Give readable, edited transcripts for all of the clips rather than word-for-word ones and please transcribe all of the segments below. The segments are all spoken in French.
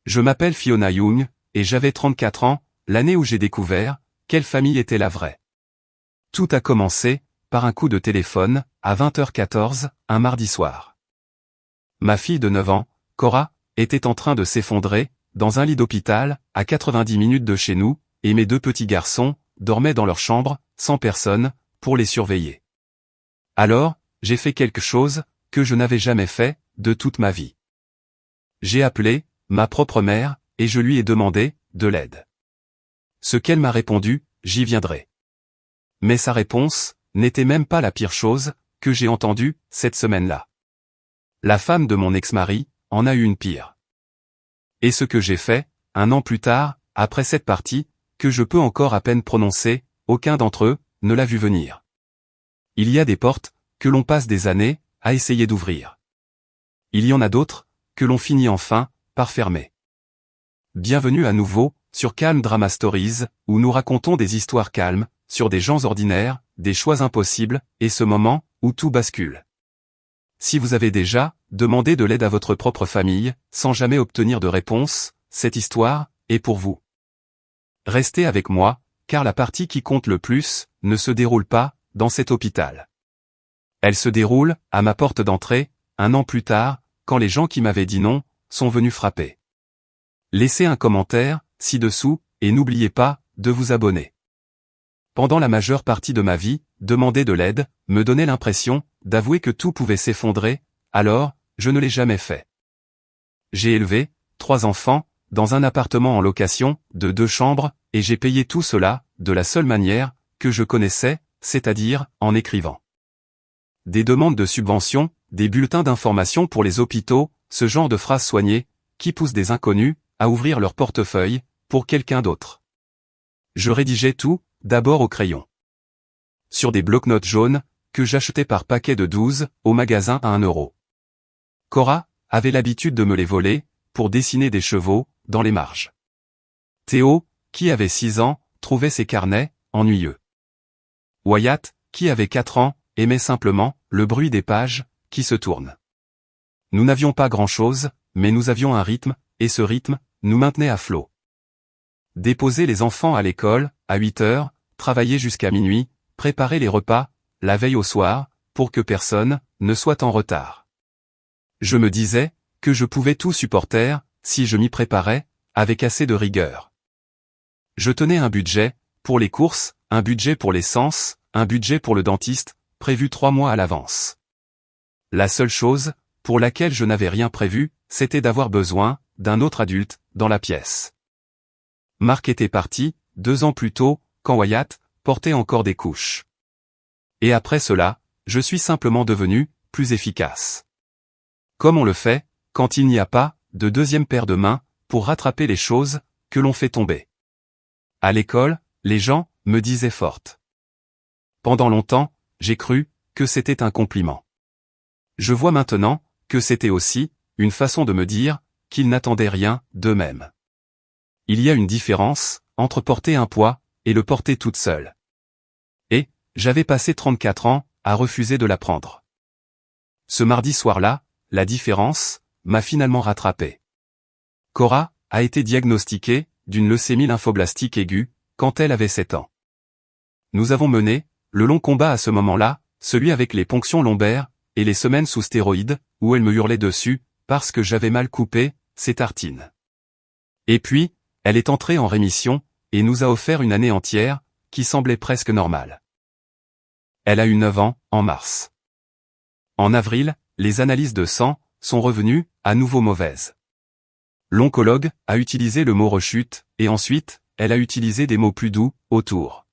Je m'appelle Fiona Young, et j'avais 34 ans, l'année où j'ai découvert quelle famille était la vraie. Tout a commencé par un coup de téléphone, à 20h14, un mardi soir. Ma fille de 9 ans, Cora, était en train de s'effondrer, dans un lit d'hôpital, à 90 minutes de chez nous, et mes deux petits garçons dormaient dans leur chambre, sans personne, pour les surveiller. Alors, j'ai fait quelque chose que je n'avais jamais fait de toute ma vie. J'ai appelé ma propre mère, et je lui ai demandé de l'aide. Ce qu'elle m'a répondu, j'y viendrai. Mais sa réponse n'était même pas la pire chose que j'ai entendue cette semaine-là. La femme de mon ex-mari en a eu une pire. Et ce que j'ai fait, 1 an plus tard, après cette partie, que je peux encore à peine prononcer, aucun d'entre eux ne l'a vu venir. Il y a des portes que l'on passe des années à essayer d'ouvrir. Il y en a d'autres que l'on finit enfin par fermer. Bienvenue à nouveau sur Calm Drama Stories, où nous racontons des histoires calmes, sur des gens ordinaires, des choix impossibles, et ce moment où tout bascule. Si vous avez déjà demandé de l'aide à votre propre famille, sans jamais obtenir de réponse, cette histoire est pour vous. Restez avec moi, car la partie qui compte le plus ne se déroule pas dans cet hôpital. Elle se déroule à ma porte d'entrée, 1 an plus tard, quand les gens qui m'avaient dit non sont venus frapper. Laissez un commentaire ci-dessous, et n'oubliez pas de vous abonner. Pendant la majeure partie de ma vie, demander de l'aide me donnait l'impression d'avouer que tout pouvait s'effondrer, alors, je ne l'ai jamais fait. J'ai élevé 3 enfants, dans un appartement en location, de 2 chambres, et j'ai payé tout cela, de la seule manière que je connaissais, c'est-à-dire en écrivant. Des demandes de subventions, des bulletins d'information pour les hôpitaux, ce genre de phrases soignées, qui poussent des inconnus à ouvrir leur portefeuille pour quelqu'un d'autre. Je rédigeais tout, d'abord au crayon. Sur des bloc-notes jaunes, que j'achetais par paquet de 12, au magasin à 1 euro. Cora avait l'habitude de me les voler, pour dessiner des chevaux, dans les marges. Théo, qui avait 6 ans, trouvait ses carnets ennuyeux. Wyatt, qui avait 4 ans, aimait simplement le bruit des pages qui se tournent. Nous n'avions pas grand-chose, mais nous avions un rythme, et ce rythme nous maintenait à flot. Déposer les enfants à l'école, à 8 heures, travailler jusqu'à minuit, préparer les repas, la veille au soir, pour que personne ne soit en retard. Je me disais que je pouvais tout supporter, si je m'y préparais, avec assez de rigueur. Je tenais un budget pour les courses, un budget pour l'essence, un budget pour le dentiste, prévu 3 mois à l'avance. La seule chose pour laquelle je n'avais rien prévu, c'était d'avoir besoin d'un autre adulte dans la pièce. Marc était parti 2 ans plus tôt, quand Wyatt portait encore des couches. Et après cela, je suis simplement devenu plus efficace. Comme on le fait quand il n'y a pas de deuxième paire de mains pour rattraper les choses que l'on fait tomber. À l'école, les gens me disaient forte. Pendant longtemps, j'ai cru que c'était un compliment. Je vois maintenant que c'était aussi une façon de me dire qu'ils n'attendaient rien d'eux-mêmes. Il y a une différence entre porter un poids et le porter toute seule. Et j'avais passé 34 ans à refuser de l'apprendre. Ce mardi soir-là, la différence m'a finalement rattrapé. Cora a été diagnostiquée d'une leucémie lymphoblastique aiguë quand elle avait 7 ans. Nous avons mené le long combat à ce moment-là, celui avec les ponctions lombaires et les semaines sous stéroïdes, où elle me hurlait dessus parce que j'avais mal coupé ses tartines. Et puis, elle est entrée en rémission et nous a offert une année entière qui semblait presque normale. Elle a eu 9 ans en mars. En avril, les analyses de sang sont revenues à nouveau mauvaises. L'oncologue a utilisé le mot rechute, et ensuite, elle a utilisé des mots plus doux autour.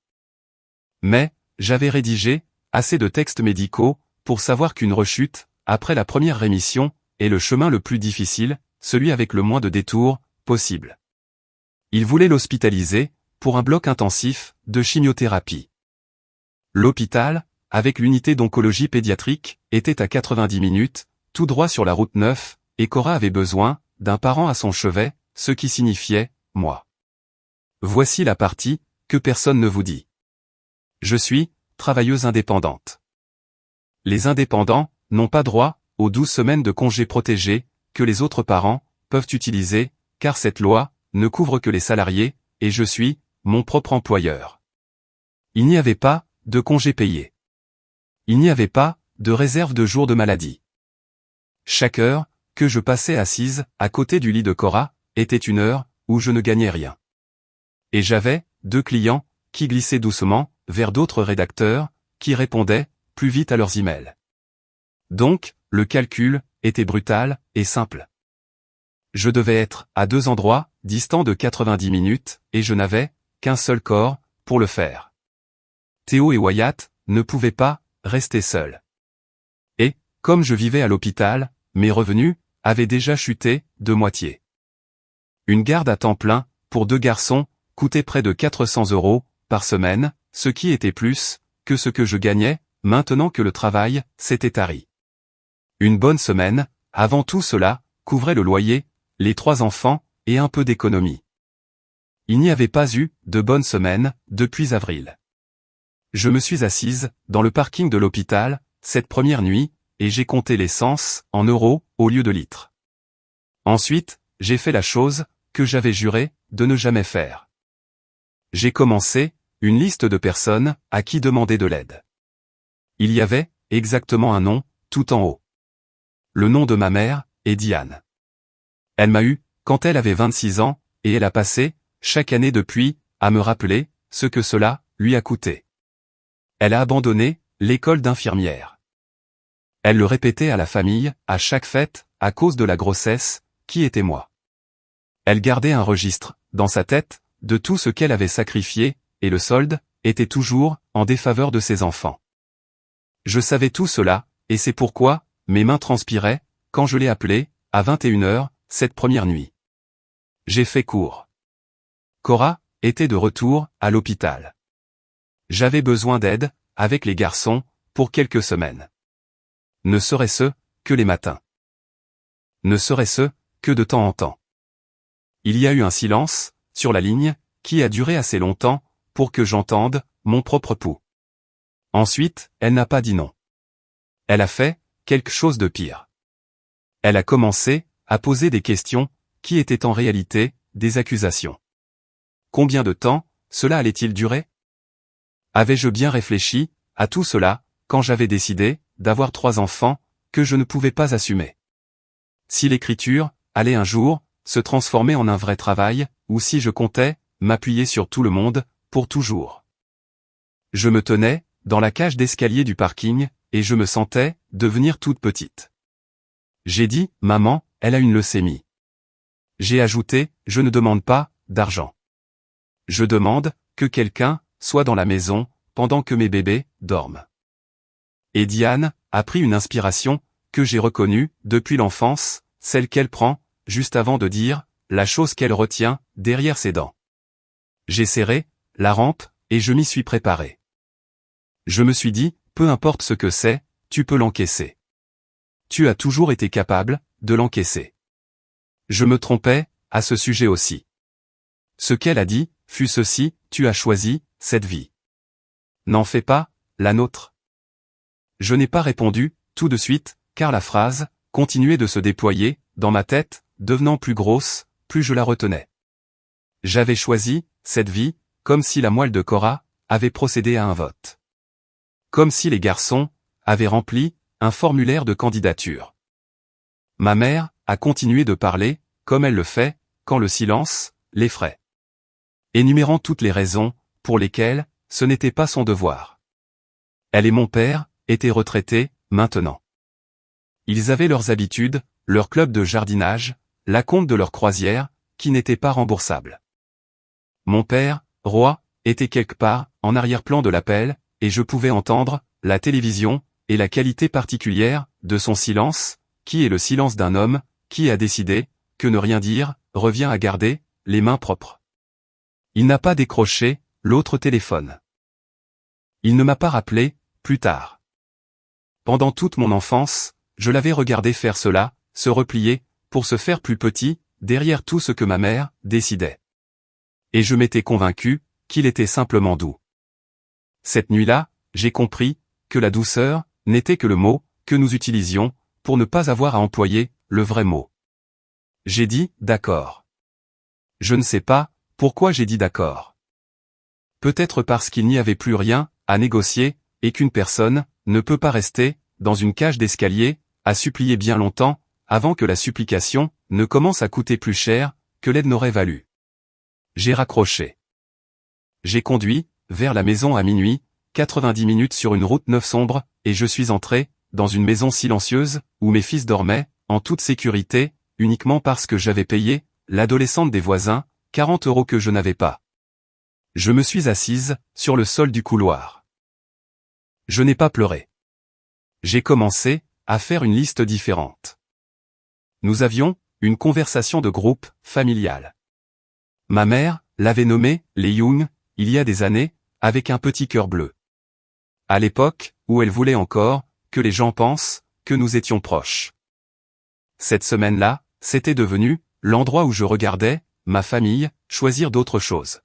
Mais, j'avais rédigé assez de textes médicaux pour savoir qu'une rechute, après la première rémission, est le chemin le plus difficile, celui avec le moins de détours possible. Il voulait l'hospitaliser pour un bloc intensif de chimiothérapie. L'hôpital, avec l'unité d'oncologie pédiatrique, était à 90 minutes, tout droit sur la route 9, et Cora avait besoin d'un parent à son chevet, ce qui signifiait moi. Voici la partie que personne ne vous dit. Je suis travailleuse indépendante. Les indépendants n'ont pas droit aux 12 semaines de congés protégés que les autres parents peuvent utiliser, car cette loi ne couvre que les salariés, et je suis mon propre employeur. Il n'y avait pas de congés payés. Il n'y avait pas de réserve de jours de maladie. Chaque heure que je passais assise à côté du lit de Cora était une heure où je ne gagnais rien. Et j'avais 2 clients qui glissaient doucement vers d'autres rédacteurs qui répondaient plus vite à leurs emails. Donc, le calcul était brutal et simple. Je devais être à 2 endroits distants de 90 minutes et je n'avais qu'un seul corps pour le faire. Théo et Wyatt ne pouvaient pas rester seuls. Et, comme je vivais à l'hôpital, mes revenus avaient déjà chuté de moitié. Une garde à temps plein pour 2 garçons coûtait près de 400 € par semaine, ce qui était plus que ce que je gagnais maintenant que le travail s'était tari. Une bonne semaine, avant tout cela, couvrait le loyer, les 3 enfants et un peu d'économie. Il n'y avait pas eu de bonne semaine depuis avril. Je me suis assise dans le parking de l'hôpital cette première nuit et j'ai compté l'essence en euros au lieu de litres. Ensuite, j'ai fait la chose que j'avais juré de ne jamais faire. J'ai commencé une liste de personnes à qui demander de l'aide. Il y avait exactement un nom tout en haut. Le nom de ma mère est Diane. Elle m'a eu quand elle avait 26 ans et elle a passé chaque année depuis à me rappeler ce que cela lui a coûté. Elle a abandonné l'école d'infirmière. Elle le répétait à la famille, à chaque fête, à cause de la grossesse, qui était moi. Elle gardait un registre, dans sa tête, de tout ce qu'elle avait sacrifié, et le solde était toujours en défaveur de ses enfants. Je savais tout cela, et c'est pourquoi mes mains transpiraient quand je l'ai appelée, à 21 h, cette première nuit. J'ai fait court. Cora était de retour à l'hôpital. J'avais besoin d'aide, avec les garçons, pour quelques semaines. Ne serait-ce que les matins. Ne serait-ce que de temps en temps. Il y a eu un silence, sur la ligne, qui a duré assez longtemps, pour que j'entende mon propre pouls. Ensuite, elle n'a pas dit non. Elle a fait quelque chose de pire. Elle a commencé à poser des questions, qui étaient en réalité des accusations. Combien de temps cela allait-il durer? Avais-je bien réfléchi à tout cela, quand j'avais décidé d'avoir 3 enfants, que je ne pouvais pas assumer? Si l'écriture allait un jour se transformer en un vrai travail, ou si je comptais m'appuyer sur tout le monde, pour toujours. Je me tenais dans la cage d'escalier du parking, et je me sentais devenir toute petite. J'ai dit, maman, elle a une leucémie. J'ai ajouté, je ne demande pas d'argent. Je demande que quelqu'un soit dans la maison pendant que mes bébés dorment. Et Diane a pris une inspiration que j'ai reconnue depuis l'enfance, celle qu'elle prend juste avant de dire la chose qu'elle retient derrière ses dents. J'ai serré la rampe et je m'y suis préparé. Je me suis dit, peu importe ce que c'est, tu peux l'encaisser. Tu as toujours été capable de l'encaisser. Je me trompais à ce sujet aussi. Ce qu'elle a dit fut ceci, tu as choisi cette vie. N'en fais pas la nôtre. Je n'ai pas répondu tout de suite, car la phrase continuait de se déployer dans ma tête, devenant plus grosse, plus je la retenais. J'avais choisi cette vie, comme si la moelle de Cora avait procédé à un vote. Comme si les garçons avaient rempli un formulaire de candidature. Ma mère a continué de parler, comme elle le fait, quand le silence l'effraie. Énumérant toutes les raisons pour lesquelles ce n'était pas son devoir. Elle et mon père étaient retraités, maintenant. Ils avaient leurs habitudes, leur club de jardinage, l'acompte de leur croisière, qui n'était pas remboursable. Mon père, roi, était quelque part, en arrière-plan de l'appel, et je pouvais entendre la télévision, et la qualité particulière de son silence, qui est le silence d'un homme, qui a décidé que ne rien dire revient à garder les mains propres. Il n'a pas décroché l'autre téléphone. Il ne m'a pas rappelé, plus tard. Pendant toute mon enfance, je l'avais regardé faire cela, se replier, pour se faire plus petit, derrière tout ce que ma mère décidait. Et je m'étais convaincu qu'il était simplement doux. Cette nuit-là, j'ai compris que la douceur n'était que le mot que nous utilisions pour ne pas avoir à employer le vrai mot. J'ai dit, d'accord. Je ne sais pas pourquoi j'ai dit d'accord. Peut-être parce qu'il n'y avait plus rien à négocier, et qu'une personne ne peut pas rester dans une cage d'escalier à supplier bien longtemps, avant que la supplication ne commence à coûter plus cher que l'aide n'aurait valu. J'ai raccroché. J'ai conduit vers la maison à minuit, 90 minutes sur une route neuve sombre, et je suis entré dans une maison silencieuse où mes fils dormaient, en toute sécurité, uniquement parce que j'avais payé l'adolescente des voisins, 40 € que je n'avais pas. Je me suis assise sur le sol du couloir. Je n'ai pas pleuré. J'ai commencé à faire une liste différente. Nous avions une conversation de groupe familiale. Ma mère l'avait nommé les Young, il y a des années, avec un petit cœur bleu. À l'époque où elle voulait encore que les gens pensent que nous étions proches. Cette semaine-là, c'était devenu l'endroit où je regardais ma famille choisir d'autres choses.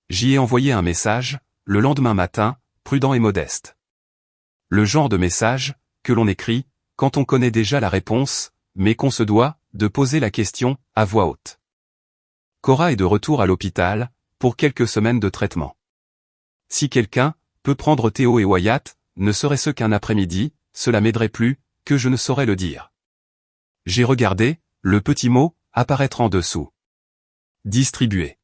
J'y ai envoyé un message, le lendemain matin, prudent et modeste. Le genre de message que l'on écrit quand on connaît déjà la réponse, mais qu'on se doit de poser la question à voix haute. Cora est de retour à l'hôpital pour quelques semaines de traitement. Si quelqu'un peut prendre Théo et Wyatt, ne serait-ce qu'un après-midi, cela m'aiderait plus que je ne saurais le dire. J'ai regardé le petit mot apparaître en dessous. Distribué.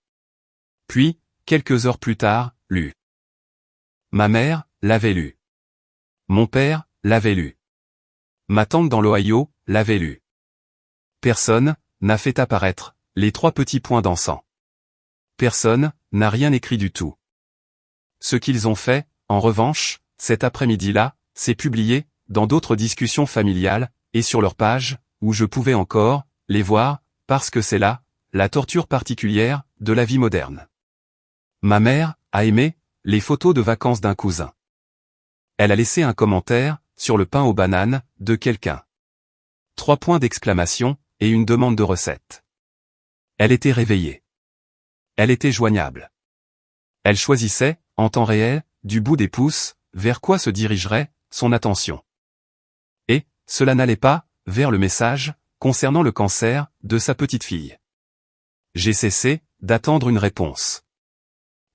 Puis, quelques heures plus tard, lu. Ma mère l'avait lu. Mon père l'avait lu. Ma tante dans l'Ohio l'avait lu. Personne n'a fait apparaître les 3 petits points d'encens. Personne n'a rien écrit du tout. Ce qu'ils ont fait, en revanche, cet après-midi-là, c'est publier dans d'autres discussions familiales, et sur leur page, où je pouvais encore les voir, parce que c'est là la torture particulière de la vie moderne. Ma mère a aimé les photos de vacances d'un cousin. Elle a laissé un commentaire sur le pain aux bananes de quelqu'un. 3 points d'exclamation et une demande de recette. Elle était réveillée. Elle était joignable. Elle choisissait, en temps réel, du bout des pouces, vers quoi se dirigerait son attention. Et cela n'allait pas vers le message concernant le cancer de sa petite fille. J'ai cessé d'attendre une réponse.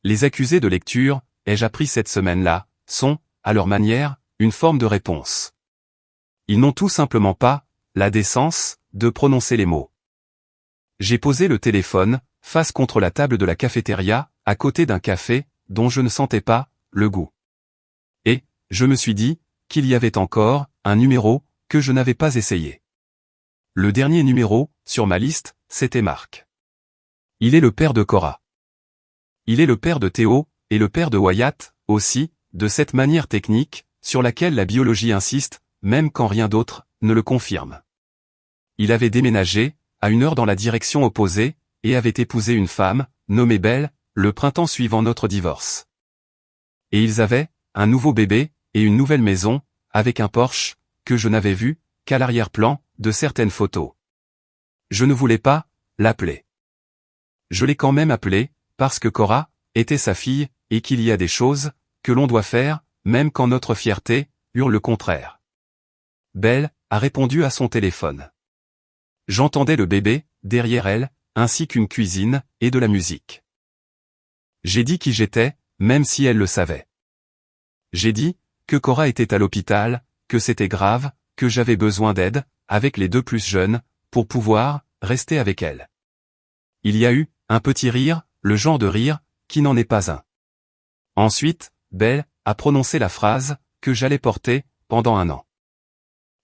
Les accusés de lecture, ai-je appris cette semaine-là, sont, à leur manière, une forme de réponse. Ils n'ont tout simplement pas la décence de prononcer les mots. J'ai posé le téléphone face contre la table de la cafétéria, à côté d'un café dont je ne sentais pas le goût. Et je me suis dit qu'il y avait encore un numéro que je n'avais pas essayé. Le dernier numéro sur ma liste, c'était Marc. Il est le père de Cora. Il est le père de Théo et le père de Wyatt aussi, de cette manière technique sur laquelle la biologie insiste, même quand rien d'autre ne le confirme. Il avait déménagé à 1 heure dans la direction opposée et avait épousé une femme nommée Belle le printemps suivant notre divorce. Et ils avaient un nouveau bébé et une nouvelle maison avec un Porsche que je n'avais vu qu'à l'arrière-plan de certaines photos. Je ne voulais pas l'appeler. Je l'ai quand même appelé parce que Cora était sa fille et qu'il y a des choses que l'on doit faire, même quand notre fierté hurle le contraire. Belle a répondu à son téléphone. J'entendais le bébé derrière elle, ainsi qu'une cuisine et de la musique. J'ai dit qui j'étais, même si elle le savait. J'ai dit que Cora était à l'hôpital, que c'était grave, que j'avais besoin d'aide, avec les 2 plus jeunes, pour pouvoir rester avec elle. Il y a eu un petit rire, le genre de rire qui n'en est pas un. Ensuite, Belle a prononcé la phrase que j'allais porter pendant 1 an.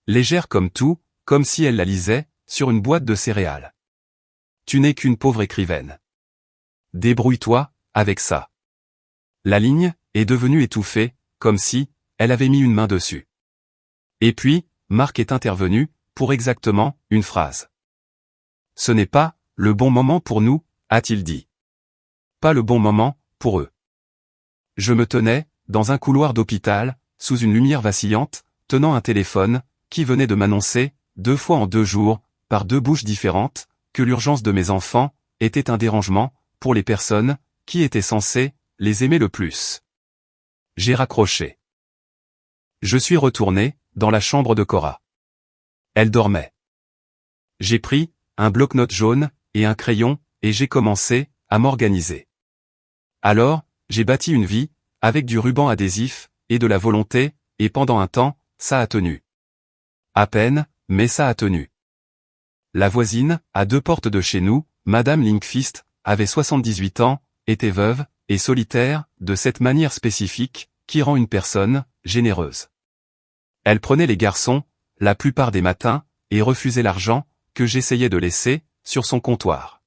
Légère comme tout, comme si elle la lisait sur une boîte de céréales. Tu n'es qu'une pauvre écrivaine. Débrouille-toi avec ça. La ligne est devenue étouffée, comme si elle avait mis une main dessus. Et puis, Marc est intervenu pour exactement une phrase. Ce n'est pas le bon moment pour nous, a-t-il dit. Pas le bon moment pour eux. Je me tenais dans un couloir d'hôpital, sous une lumière vacillante, tenant un téléphone qui venait de m'annoncer, 2 fois en 2 jours, par 2 bouches différentes, que l'urgence de mes enfants était un dérangement pour les personnes qui étaient censées les aimer le plus. J'ai raccroché. Je suis retourné dans la chambre de Cora. Elle dormait. J'ai pris un bloc-notes jaune et un crayon et j'ai commencé à m'organiser. Alors, j'ai bâti une vie, avec du ruban adhésif, et de la volonté, et pendant un temps, ça a tenu. À peine, mais ça a tenu. La voisine, à 2 portes de chez nous, Madame Linkfist, avait 78 ans, était veuve, et solitaire, de cette manière spécifique, qui rend une personne généreuse. Elle prenait les garçons, la plupart des matins, et refusait l'argent, que j'essayais de laisser, sur son comptoir.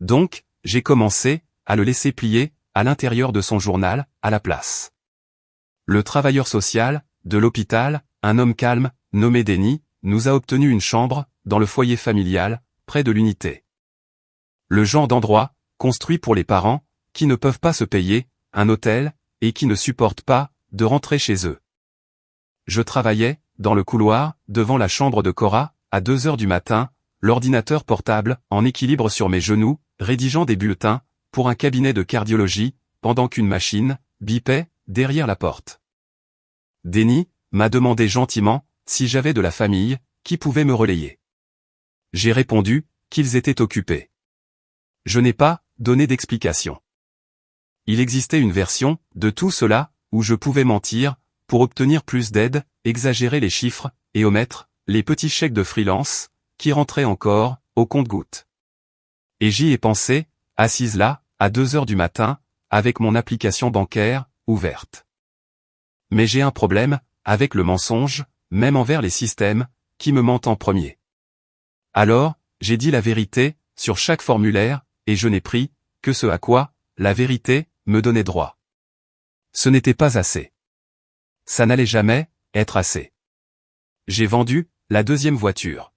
Donc, j'ai commencé, à le laisser plier, à l'intérieur de son journal, à la place. Le travailleur social, de l'hôpital, un homme calme, nommé Denis, nous a obtenu une chambre, dans le foyer familial, près de l'unité. Le genre d'endroit, construit pour les parents, qui ne peuvent pas se payer, un hôtel, et qui ne supportent pas, de rentrer chez eux. Je travaillais, dans le couloir, devant la chambre de Cora, à 2 heures du matin, l'ordinateur portable, en équilibre sur mes genoux, rédigeant des bulletins, pour un cabinet de cardiologie, pendant qu'une machine, bipait, derrière la porte. Denis m'a demandé gentiment, si j'avais de la famille, qui pouvait me relayer. J'ai répondu, qu'ils étaient occupés. Je n'ai pas donné d'explication. Il existait une version, de tout cela, où je pouvais mentir, pour obtenir plus d'aide, exagérer les chiffres, et omettre, les petits chèques de freelance, qui rentraient encore, au compte-gouttes. Et j'y ai pensé, assise là, à 2 heures du matin, avec mon application bancaire, ouverte. Mais j'ai un problème, avec le mensonge, même envers les systèmes, qui me mentent en premier. Alors, j'ai dit la vérité, sur chaque formulaire, et je n'ai pris, que ce à quoi, la vérité, me donnait droit. Ce n'était pas assez. Ça n'allait jamais, être assez. J'ai vendu, la 2e voiture.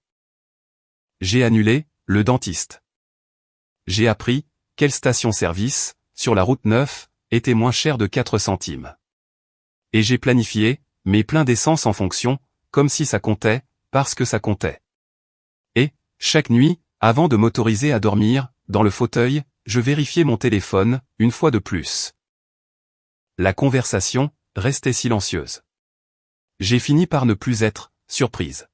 J'ai annulé, le dentiste. J'ai appris, quelle station-service, sur la route 9, était moins chère de 4 centimes. Et j'ai planifié, mes pleins d'essence en fonction, comme si ça comptait, parce que ça comptait. Et, chaque nuit, avant de m'autoriser à dormir, dans le fauteuil, je vérifiais mon téléphone, une fois de plus. La conversation restait silencieuse. J'ai fini par ne plus être surprise.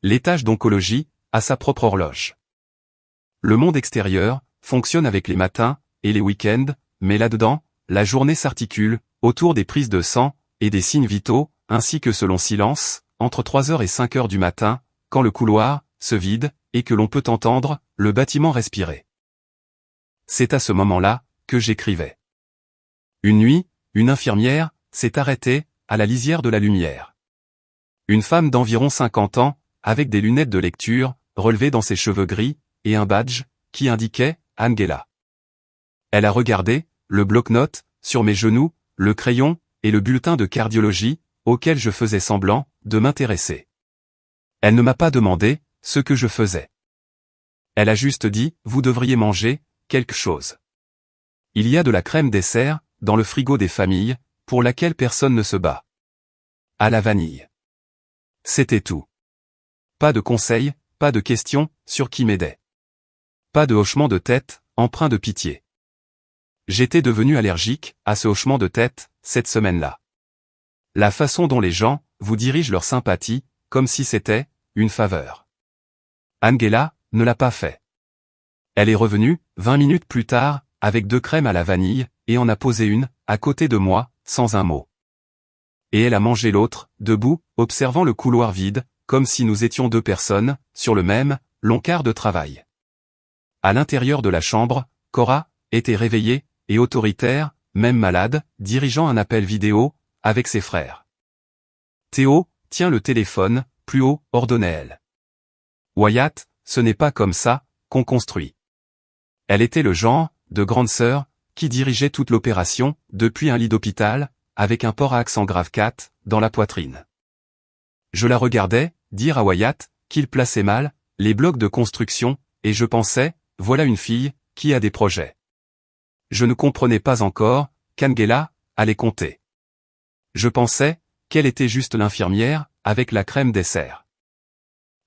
L'étage d'oncologie a sa propre horloge. Le monde extérieur fonctionne avec les matins et les week-ends, mais là-dedans, la journée s'articule autour des prises de sang et des signes vitaux, ainsi que selon silence, entre 3 heures et 5 heures du matin, quand le couloir se vide et que l'on peut entendre le bâtiment respirer. C'est à ce moment-là que j'écrivais. Une nuit, une infirmière s'est arrêtée à la lisière de la lumière. Une femme d'environ 50 ans, avec des lunettes de lecture, relevées dans ses cheveux gris, et un badge, qui indiquait « Angela ». Elle a regardé, le bloc-notes, sur mes genoux, le crayon, et le bulletin de cardiologie, auquel je faisais semblant de m'intéresser. Elle ne m'a pas demandé ce que je faisais. Elle a juste dit « Vous devriez manger quelque chose. Il y a de la crème dessert, dans le frigo des familles, pour laquelle personne ne se bat. À la vanille. » C'était tout. Pas de conseils, pas de questions sur qui m'aidait. Pas de hochement de tête, empreint de pitié. J'étais devenu allergique à ce hochement de tête, cette semaine-là. La façon dont les gens vous dirigent leur sympathie, comme si c'était une faveur. Angela ne l'a pas fait. Elle est revenue, 20 minutes plus tard, avec 2 crèmes à la vanille, et en a posé une, à côté de moi, sans un mot. Et elle a mangé l'autre, debout, observant le couloir vide, comme si nous étions 2 personnes, sur le même, long quart de travail. À l'intérieur de la chambre, Cora était réveillée, et autoritaire, même malade, dirigeant un appel vidéo, avec ses frères. Théo tient le téléphone, plus haut, ordonnait-elle. Wyatt, ce n'est pas comme ça qu'on construit. Elle était le genre de grande sœur qui dirigeait toute l'opération, depuis un lit d'hôpital, avec un port à accent grave 4, dans la poitrine. Je la regardais, dire à Wyatt, qu'il plaçait mal, les blocs de construction, et je pensais, voilà une fille, qui a des projets. Je ne comprenais pas encore, qu'Angela allait compter. Je pensais, qu'elle était juste l'infirmière, avec la crème dessert.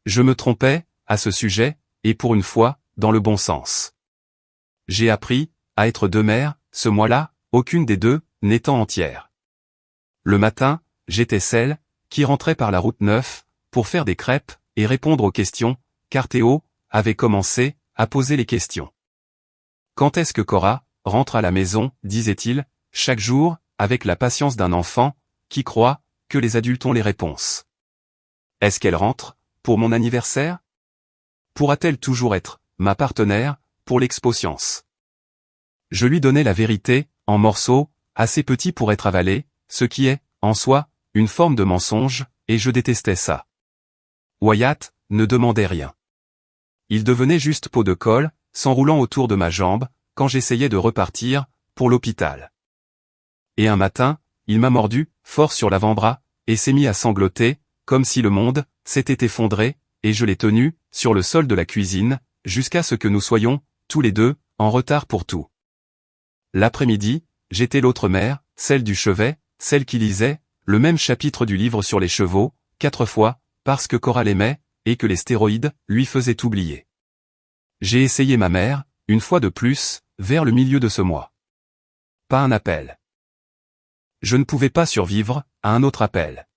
Je me trompais, à ce sujet, et pour une fois, dans le bon sens. J'ai appris, à être 2 mères, ce mois-là, aucune des 2, n'étant entière. Le matin, j'étais celle, qui rentrait par la route 9, pour faire des crêpes, et répondre aux questions, car Théo avait commencé à poser les questions. Quand est-ce que Cora rentre à la maison, disait-il, chaque jour, avec la patience d'un enfant, qui croit que les adultes ont les réponses. Est-ce qu'elle rentre pour mon anniversaire? Pourra-t-elle toujours être ma partenaire pour l'expo science? Je lui donnais la vérité, en morceaux, assez petits pour être avalés, ce qui est, en soi, une forme de mensonge, et je détestais ça. Wyatt ne demandait rien. Il devenait juste peau de colle, s'enroulant autour de ma jambe, quand j'essayais de repartir, pour l'hôpital. Et un matin, il m'a mordu, fort sur l'avant-bras, et s'est mis à sangloter, comme si le monde s'était effondré, et je l'ai tenu, sur le sol de la cuisine, jusqu'à ce que nous soyons, tous les deux, en retard pour tout. L'après-midi, j'étais l'autre mère, celle du chevet, celle qui lisait, le même chapitre du livre sur les chevaux, 4 fois, parce que Cora l'aimait, et que les stéroïdes lui faisaient oublier. J'ai essayé ma mère, une fois de plus, vers le milieu de ce mois. Pas un appel. Je ne pouvais pas survivre à un autre appel.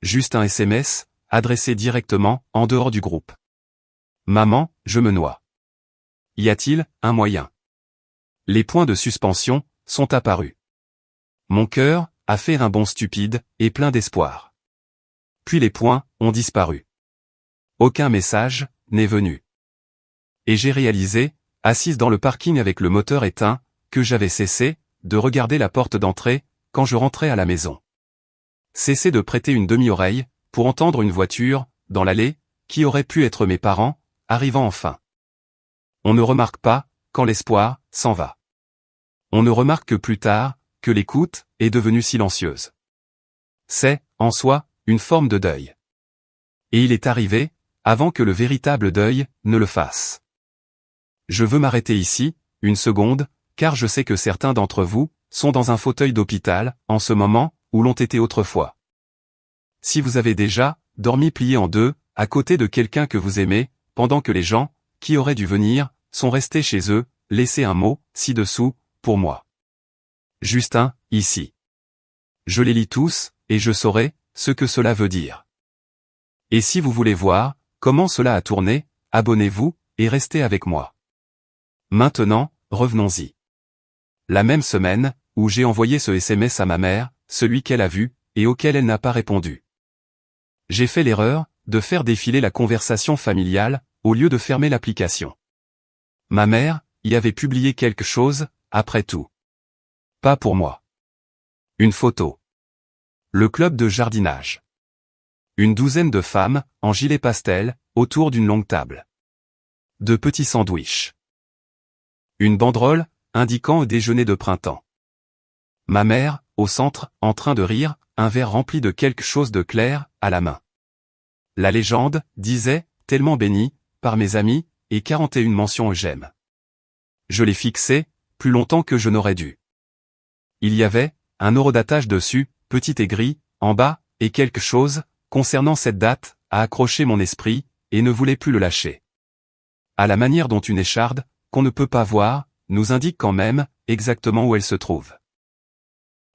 Juste un SMS, adressé directement, en dehors du groupe. Maman, je me noie. Y a-t-il un moyen? Les points de suspension sont apparus. Mon cœur a fait un bond stupide et plein d'espoir. Puis les points ont disparu. Aucun message n'est venu. Et j'ai réalisé, assise dans le parking avec le moteur éteint, que j'avais cessé de regarder la porte d'entrée quand je rentrais à la maison. Cessé de prêter une demi-oreille pour entendre une voiture, dans l'allée, qui aurait pu être mes parents, arrivant enfin. On ne remarque pas quand l'espoir s'en va. On ne remarque que plus tard que l'écoute est devenue silencieuse. C'est, en soi, une forme de deuil. Et il est arrivé, avant que le véritable deuil ne le fasse. Je veux m'arrêter ici, une seconde, car je sais que certains d'entre vous sont dans un fauteuil d'hôpital, en ce moment, où l'ont été autrefois. Si vous avez déjà dormi plié en deux, à côté de quelqu'un que vous aimez, pendant que les gens, qui auraient dû venir, sont restés chez eux, laissez un mot, ci-dessous, pour moi. Justin, ici. Je les lis tous, et je saurai ce que cela veut dire. Et si vous voulez voir comment cela a tourné, abonnez-vous, et restez avec moi. Maintenant, revenons-y. La même semaine, où j'ai envoyé ce SMS à ma mère, celui qu'elle a vu, et auquel elle n'a pas répondu. J'ai fait l'erreur de faire défiler la conversation familiale, au lieu de fermer l'application. Ma mère y avait publié quelque chose, après tout. Pas pour moi. Une photo. Le club de jardinage. Une douzaine de femmes, en gilet pastel, autour d'une longue table. De petits sandwichs. Une banderole, indiquant déjeuner de printemps. Ma mère, au centre, en train de rire, un verre rempli de quelque chose de clair, à la main. La légende, disait, tellement bénie, par mes amis, et 41 mentions j'aime. Je l'ai fixé, plus longtemps que je n'aurais dû. Il y avait, un horodatage dessus, petit et gris, en bas, et quelque chose, concernant cette date, a accroché mon esprit, et ne voulait plus le lâcher. À la manière dont une écharde, qu'on ne peut pas voir, nous indique quand même, exactement où elle se trouve.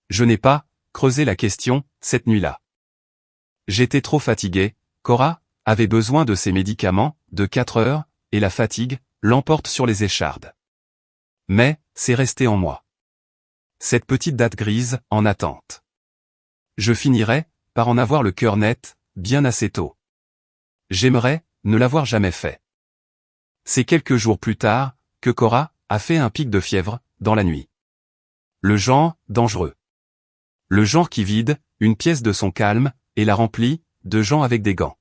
Je n'ai pas creusé la question, cette nuit-là. J'étais trop fatigué, Cora avait besoin de ses médicaments, de 4 heures, et la fatigue l'emporte sur les échardes. Mais, c'est resté en moi. Cette petite date grise, en attente. Je finirai par en avoir le cœur net, bien assez tôt. J'aimerais ne l'avoir jamais fait. C'est quelques jours plus tard que Cora a fait un pic de fièvre, dans la nuit. Le genre dangereux. Le genre qui vide une pièce de son calme et la remplit de gens avec des gants.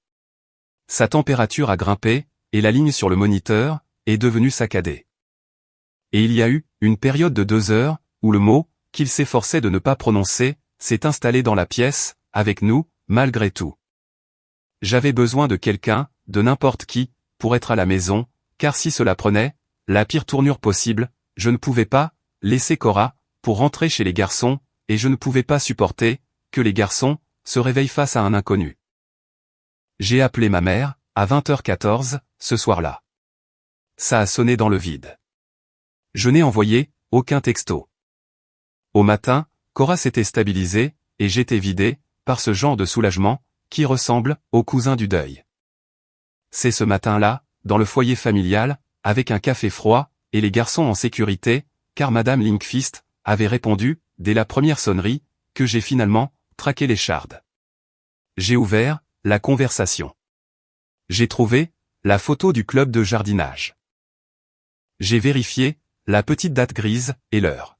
Sa température a grimpé et la ligne sur le moniteur est devenue saccadée. Et il y a eu une période de 2 heures où le mot qu'il s'efforçait de ne pas prononcer s'est installé dans la pièce, avec nous, malgré tout. J'avais besoin de quelqu'un, de n'importe qui, pour être à la maison, car si cela prenait la pire tournure possible, je ne pouvais pas laisser Cora pour rentrer chez les garçons, et je ne pouvais pas supporter que les garçons se réveillent face à un inconnu. J'ai appelé ma mère, à 20h14, ce soir-là. Ça a sonné dans le vide. Je n'ai envoyé aucun texto. Au matin, Cora s'était stabilisée, et j'étais vidé par ce genre de soulagement qui ressemble au cousin du deuil. C'est ce matin-là, dans le foyer familial, avec un café froid, et les garçons en sécurité, car Madame Linkfist avait répondu, dès la première sonnerie, que j'ai finalement traqué les chardes. J'ai ouvert la conversation. J'ai trouvé la photo du club de jardinage. J'ai vérifié la petite date grise et l'heure.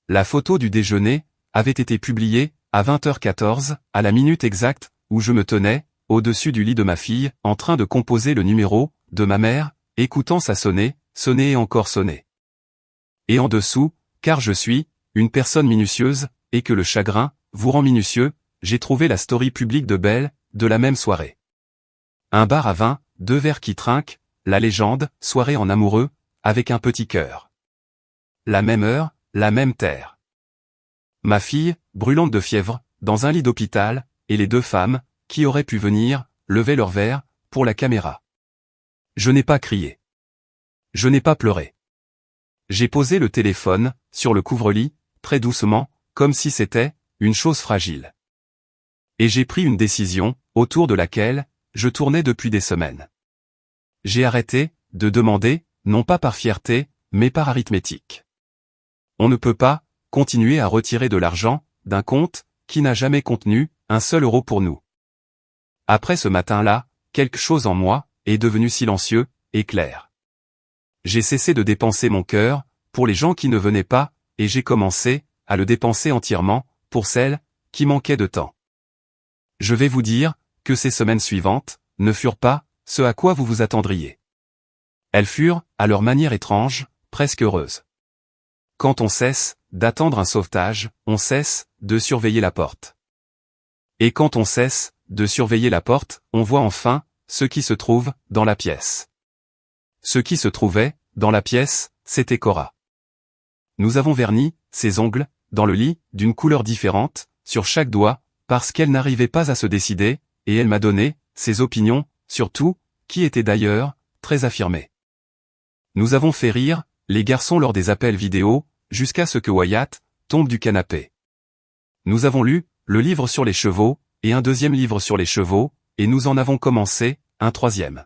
La photo du déjeuner avait été publiée à 20h14, à la minute exacte où je me tenais au-dessus du lit de ma fille, en train de composer le numéro de ma mère, écoutant ça sonner et encore sonner. Et en dessous, car je suis une personne minutieuse, et que le chagrin vous rend minutieux, j'ai trouvé la story publique de Belle, de la même soirée. Un bar à vin, 2 verres qui trinquent, la légende, soirée en amoureux, avec un petit cœur. La même heure, la même terre. Ma fille, brûlante de fièvre, dans un lit d'hôpital, et les 2 femmes, qui auraient pu venir, lever leur verre, pour la caméra. Je n'ai pas crié. Je n'ai pas pleuré. J'ai posé le téléphone, sur le couvre-lit, très doucement, comme si c'était une chose fragile. Et j'ai pris une décision, autour de laquelle je tournais depuis des semaines. J'ai arrêté de demander, non pas par fierté, mais par arithmétique. On ne peut pas continuer à retirer de l'argent d'un compte qui n'a jamais contenu un seul euro pour nous. Après ce matin-là, quelque chose en moi est devenu silencieux et clair. J'ai cessé de dépenser mon cœur pour les gens qui ne venaient pas, et j'ai commencé à le dépenser entièrement pour celles qui manquaient de temps. Je vais vous dire que ces semaines suivantes ne furent pas ce à quoi vous vous attendriez. Elles furent, à leur manière étrange, presque heureuses. Quand on cesse d'attendre un sauvetage, on cesse de surveiller la porte. Et quand on cesse de surveiller la porte, on voit enfin ce qui se trouve dans la pièce. Ce qui se trouvait dans la pièce, c'était Cora. Nous avons verni ses ongles dans le lit d'une couleur différente sur chaque doigt parce qu'elle n'arrivait pas à se décider, et elle m'a donné ses opinions sur tout, qui étaient d'ailleurs très affirmées. Nous avons fait rire les garçons lors des appels vidéo jusqu'à ce que Wyatt tombe du canapé. Nous avons lu le livre sur les chevaux et un deuxième livre sur les chevaux, et nous en avons commencé un troisième.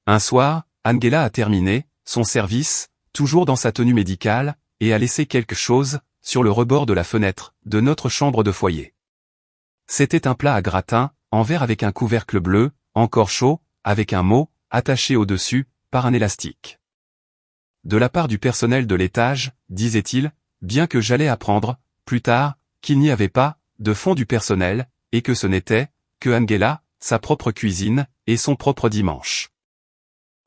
Un soir, Angela a terminé son service, toujours dans sa tenue médicale, et a laissé quelque chose sur le rebord de la fenêtre de notre chambre de foyer. C'était un plat à gratin, en verre avec un couvercle bleu, encore chaud, avec un mot attaché au-dessus par un élastique. De la part du personnel de l'étage, disait-il, bien que j'allais apprendre, plus tard, qu'il n'y avait pas de fond du personnel, et que ce n'était que Angela, sa propre cuisine, et son propre dimanche.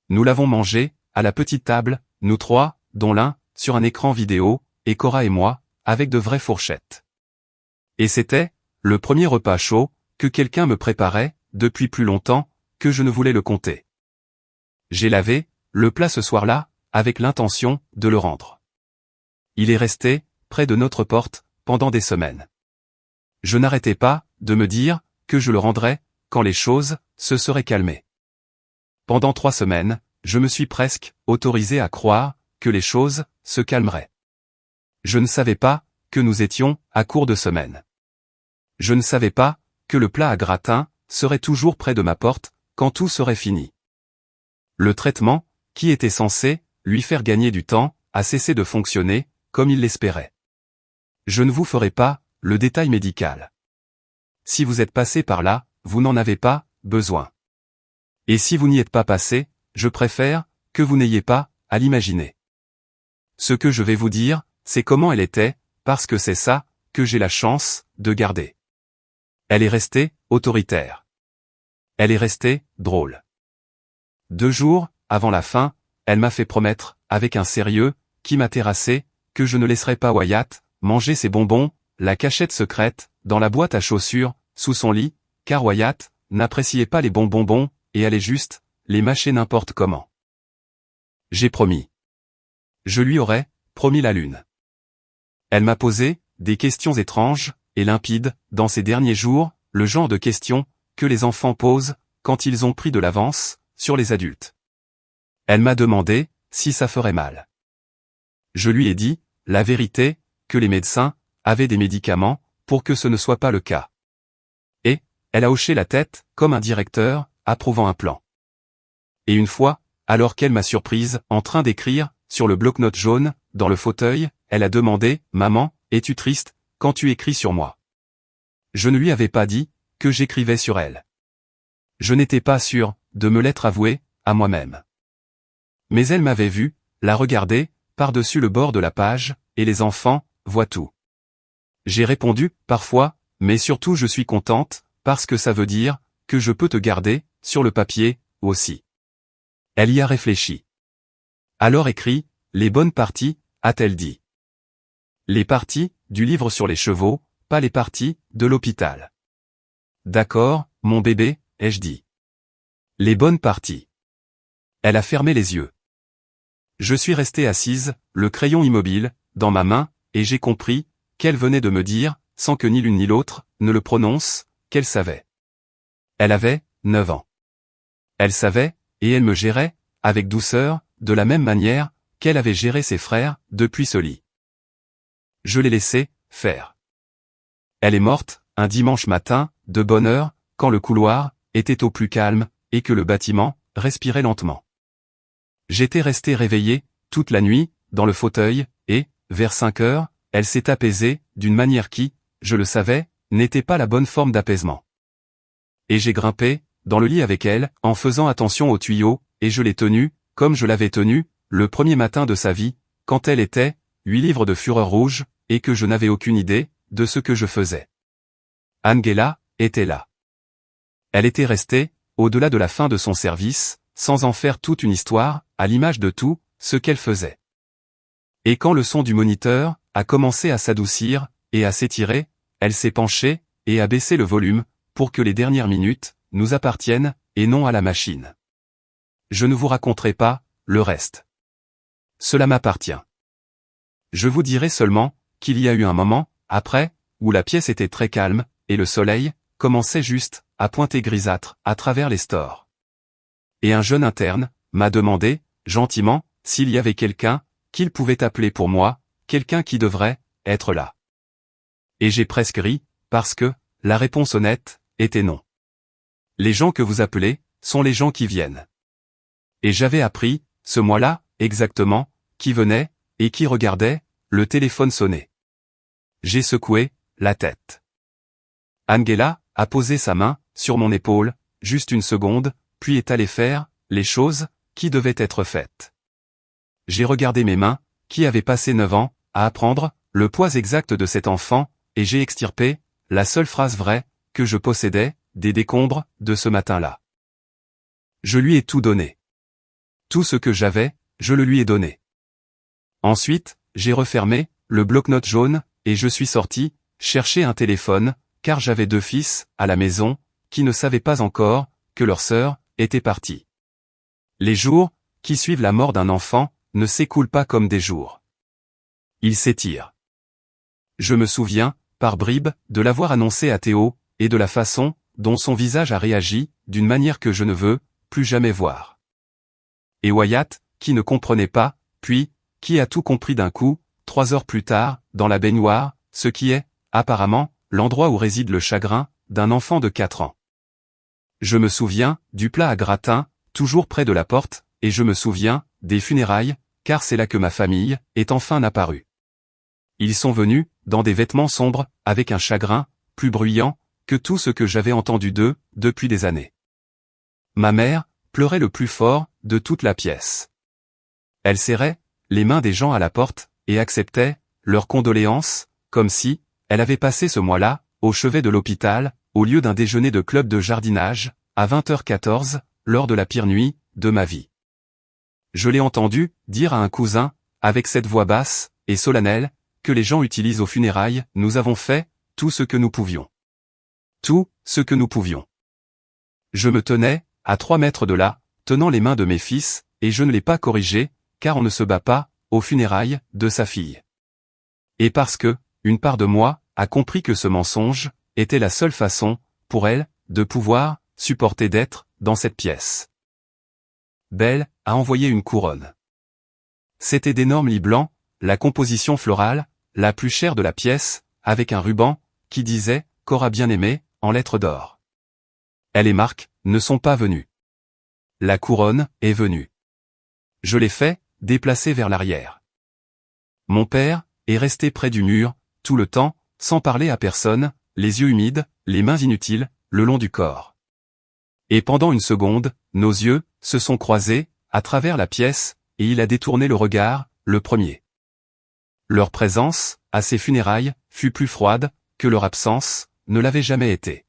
Nous l'avons mangé, à la petite table, nous 3, dont l'un, sur un écran vidéo, et Cora et moi, avec de vraies fourchettes. Et c'était le premier repas chaud que quelqu'un me préparait, depuis plus longtemps, que je ne voulais le compter. J'ai lavé le plat ce soir-là, avec l'intention de le rendre. Il est resté près de notre porte pendant des semaines. Je n'arrêtais pas de me dire que je le rendrais quand les choses se seraient calmées. Pendant 3 semaines, je me suis presque autorisé à croire que les choses se calmeraient. Je ne savais pas que nous étions à court de semaines. Je ne savais pas que le plat à gratin serait toujours près de ma porte quand tout serait fini. Le traitement, qui était censé lui faire gagner du temps, a cessé de fonctionner comme il l'espérait. Je ne vous ferai pas le détail médical. Si vous êtes passé par là, vous n'en avez pas besoin. Et si vous n'y êtes pas passé, je préfère que vous n'ayez pas à l'imaginer. Ce que je vais vous dire, c'est comment elle était, parce que c'est ça que j'ai la chance de garder. Elle est restée autoritaire. Elle est restée drôle. 2 jours avant la fin, elle m'a fait promettre, avec un sérieux qui m'a terrassé, que je ne laisserais pas Wyatt manger ses bonbons, la cachette secrète, dans la boîte à chaussures, sous son lit, car Wyatt n'appréciait pas les bons bonbons, et allait juste les mâcher n'importe comment. J'ai promis. Je lui aurais promis la lune. Elle m'a posé des questions étranges et limpides dans ces derniers jours, le genre de questions que les enfants posent quand ils ont pris de l'avance sur les adultes. Elle m'a demandé si ça ferait mal. Je lui ai dit la vérité, que les médecins avaient des médicaments pour que ce ne soit pas le cas. Et elle a hoché la tête comme un directeur approuvant un plan. Et une fois alors qu'elle m'a surprise, en train d'écrire, sur le bloc-notes jaune, dans le fauteuil, elle a demandé, « Maman, es-tu triste, quand tu écris sur moi ?» Je ne lui avais pas dit, que j'écrivais sur elle. Je n'étais pas sûr, de me l'être avoué, à moi-même. Mais elle m'avait vu, la regarder, par-dessus le bord de la page, et les enfants, voient tout. J'ai répondu, parfois, mais surtout je suis contente, parce que ça veut dire, que je peux te garder, sur le papier, aussi. Elle y a réfléchi. Alors écrit, les bonnes parties, a-t-elle dit. Les parties, du livre sur les chevaux, pas les parties, de l'hôpital. D'accord, mon bébé, ai-je dit. Les bonnes parties. Elle a fermé les yeux. Je suis restée assise, le crayon immobile, dans ma main, et j'ai compris, qu'elle venait de me dire, sans que ni l'une ni l'autre, ne le prononce, qu'elle savait. Elle avait 9 ans. Elle savait, et elle me gérait, avec douceur, de la même manière, qu'elle avait géré ses frères, depuis ce lit. Je l'ai laissé faire. Elle est morte, un dimanche matin, de bonne heure, quand le couloir, était au plus calme, et que le bâtiment, respirait lentement. J'étais resté réveillé, toute la nuit, dans le fauteuil, et, vers 5 heures, elle s'est apaisée, d'une manière qui, je le savais, n'était pas la bonne forme d'apaisement. Et j'ai grimpé, dans le lit avec elle, en faisant attention aux tuyaux, et je l'ai tenue, comme je l'avais tenue, le premier matin de sa vie, quand elle était, 8 livres de fureur rouge, et que je n'avais aucune idée, de ce que je faisais. Angela, était là. Elle était restée, au-delà de la fin de son service, sans en faire toute une histoire, à l'image de tout, ce qu'elle faisait. Et quand le son du moniteur, a commencé à s'adoucir, et à s'étirer, elle s'est penchée, et a baissé le volume, pour que les dernières minutes, nous appartiennent, et non à la machine. Je ne vous raconterai pas, le reste. Cela m'appartient. Je vous dirai seulement, qu'il y a eu un moment, après, où la pièce était très calme, et le soleil, commençait juste, à pointer grisâtre, à travers les stores. Et un jeune interne, m'a demandé, gentiment, s'il y avait quelqu'un, qu'il pouvait appeler pour moi, quelqu'un qui devrait, être là. Et j'ai presque ri, parce que, la réponse honnête, était non. Les gens que vous appelez, sont les gens qui viennent. Et j'avais appris, ce mois-là, exactement, qui venait, et qui regardait, le téléphone sonner. J'ai secoué, la tête. Angela, a posé sa main, sur mon épaule, juste une seconde, puis est allée faire, les choses, qui devaient être faites. J'ai regardé mes mains, qui avaient passé 9 ans, à apprendre, le poids exact de cet enfant, et j'ai extirpé, la seule phrase vraie, que je possédais, des décombres, de ce matin-là. Je lui ai tout donné. Tout ce que j'avais, je le lui ai donné. Ensuite, j'ai refermé, le bloc-notes jaune, et je suis sorti, chercher un téléphone, car j'avais 2 fils, à la maison, qui ne savaient pas encore, que leur sœur, était partie. Les jours, qui suivent la mort d'un enfant, ne s'écoulent pas comme des jours. Ils s'étirent. Je me souviens, par bribes, de l'avoir annoncé à Théo, et de la façon, dont son visage a réagi, d'une manière que je ne veux, plus jamais voir. Et Wyatt, qui ne comprenait pas, puis, qui a tout compris d'un coup, 3 heures plus tard, dans la baignoire, ce qui est, apparemment, l'endroit où réside le chagrin, d'un enfant de 4 ans. Je me souviens, du plat à gratin, toujours près de la porte, et je me souviens, des funérailles, car c'est là que ma famille, est enfin apparue. Ils sont venus, dans des vêtements sombres, avec un chagrin, plus bruyant, que tout ce que j'avais entendu d'eux, depuis des années. Ma mère, pleurait le plus fort, de toute la pièce. Elle serrait, les mains des gens à la porte, et acceptait, leurs condoléances, comme si, elle avait passé ce mois-là, au chevet de l'hôpital, au lieu d'un déjeuner de club de jardinage, à 20h14, lors de la pire nuit, de ma vie. Je l'ai entendu, dire à un cousin, avec cette voix basse, et solennelle, que les gens utilisent aux funérailles, nous avons fait, tout ce que nous pouvions. Tout, ce que nous pouvions. Je me tenais, à 3 mètres de là, tenant les mains de mes fils, et je ne l'ai pas corrigé, car on ne se bat pas, aux funérailles, de sa fille. Et parce que, une part de moi, a compris que ce mensonge, était la seule façon, pour elle, de pouvoir, supporter d'être, dans cette pièce. Belle, a envoyé une couronne. C'était d'énormes lits blancs, la composition florale, la plus chère de la pièce, avec un ruban, qui disait, Cora bien-aimée, en lettres d'or. Elle et Marc, ne sont pas venus. La couronne, est venue. Je l'ai fait, déplacé vers l'arrière. Mon père est resté près du mur, tout le temps, sans parler à personne, les yeux humides, les mains inutiles, le long du corps. Et pendant une seconde, nos yeux se sont croisés, à travers la pièce, et il a détourné le regard, le premier. Leur présence, à ses funérailles, fut plus froide, que leur absence, ne l'avait jamais été.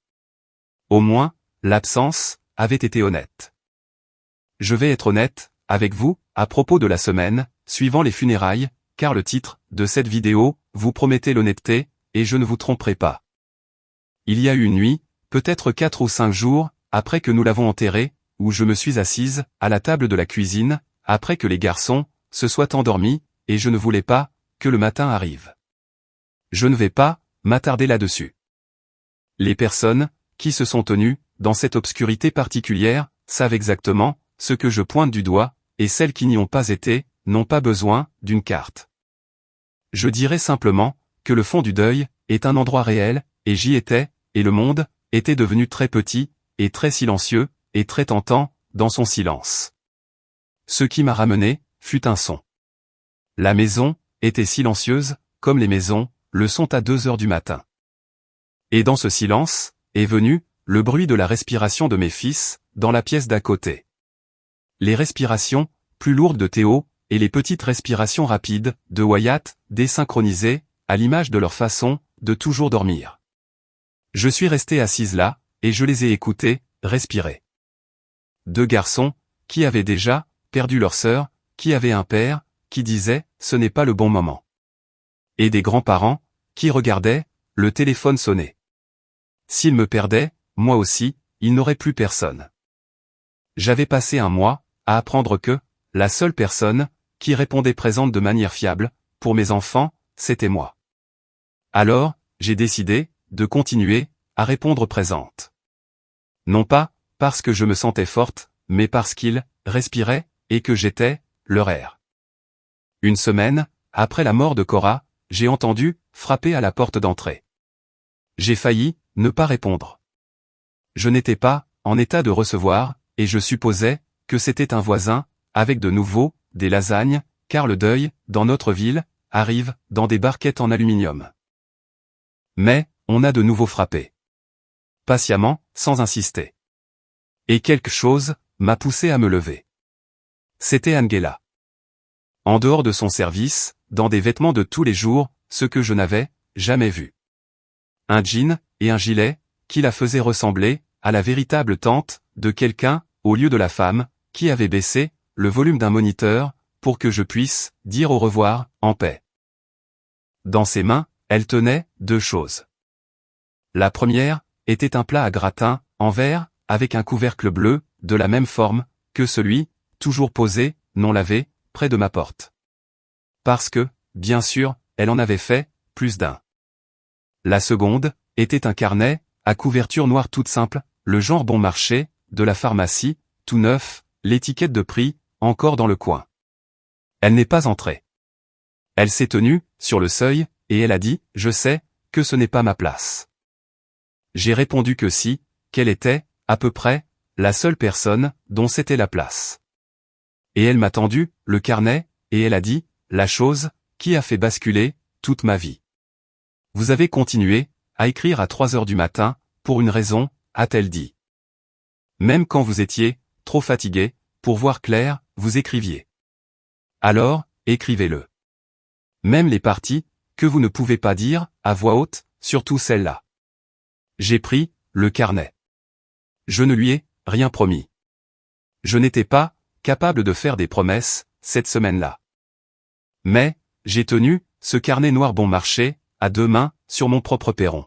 Au moins, l'absence avait été honnête. Je vais être honnête avec vous, à propos de la semaine, suivant les funérailles, car le titre de cette vidéo vous promettait l'honnêteté, et je ne vous tromperai pas. Il y a eu une nuit, peut-être 4 ou 5 jours, après que nous l'avons enterré, où je me suis assise, à la table de la cuisine, après que les garçons se soient endormis, et je ne voulais pas que le matin arrive. Je ne vais pas m'attarder là-dessus. Les personnes qui se sont tenues dans cette obscurité particulière savent exactement ce que je pointe du doigt, et celles qui n'y ont pas été n'ont pas besoin d'une carte. Je dirais simplement que le fond du deuil est un endroit réel, et j'y étais, et le monde était devenu très petit, et très silencieux, et très tentant, dans son silence. Ce qui m'a ramené fut un son. La maison était silencieuse, comme les maisons le sont à 2 heures du matin. Et dans ce silence est venu le bruit de la respiration de mes fils dans la pièce d'à côté. Les respirations plus lourdes de Théo et les petites respirations rapides de Wyatt, désynchronisées, à l'image de leur façon de toujours dormir. Je suis restée assise là, et je les ai écoutés respirer. 2 garçons qui avaient déjà perdu leur sœur, qui avaient un père qui disait « ce n'est pas le bon moment ». Et des grands-parents qui regardaient le téléphone sonner. S'ils me perdaient, moi aussi, il n'aurait plus personne. J'avais passé un mois à apprendre que la seule personne qui répondait présente de manière fiable, pour mes enfants, c'était moi. Alors, j'ai décidé de continuer à répondre présente. Non pas parce que je me sentais forte, mais parce qu'ils respiraient et que j'étais leur air. Une semaine après la mort de Cora, j'ai entendu frapper à la porte d'entrée. J'ai failli ne pas répondre. Je n'étais pas en état de recevoir, et je supposais que c'était un voisin, avec de nouveau des lasagnes, car le deuil, dans notre ville, arrive dans des barquettes en aluminium. Mais on a de nouveau frappé. Patiemment, sans insister. Et quelque chose m'a poussé à me lever. C'était Angela. En dehors de son service, dans des vêtements de tous les jours, ce que je n'avais jamais vu. Un jean et un gilet qui la faisaient ressembler à la véritable tante de quelqu'un, au lieu de la femme qui avait baissé le volume d'un moniteur pour que je puisse dire au revoir en paix. Dans ses mains, elle tenait 2 choses. La première était un plat à gratin en verre avec un couvercle bleu de la même forme que celui toujours posé, non lavé, près de ma porte. Parce que, bien sûr, elle en avait fait plus d'un. La seconde était un carnet à couverture noire toute simple, le genre bon marché de la pharmacie, tout neuf, l'étiquette de prix encore dans le coin. Elle n'est pas entrée. Elle s'est tenue sur le seuil et elle a dit « Je sais que ce n'est pas ma place ». J'ai répondu que si, qu'elle était, à peu près, la seule personne dont c'était la place. Et elle m'a tendu le carnet, et elle a dit, la chose qui a fait basculer toute ma vie. Vous avez continué à écrire à 3 heures du matin, pour une raison, a-t-elle dit. Même quand vous étiez trop fatigué, pour voir clair, vous écriviez. Alors, écrivez-le. Même les parties que vous ne pouvez pas dire à voix haute, surtout celle-là. J'ai pris le carnet. Je ne lui ai rien promis. Je n'étais pas capable de faire des promesses cette semaine-là. Mais j'ai tenu ce carnet noir bon marché à 2 mains sur mon propre perron.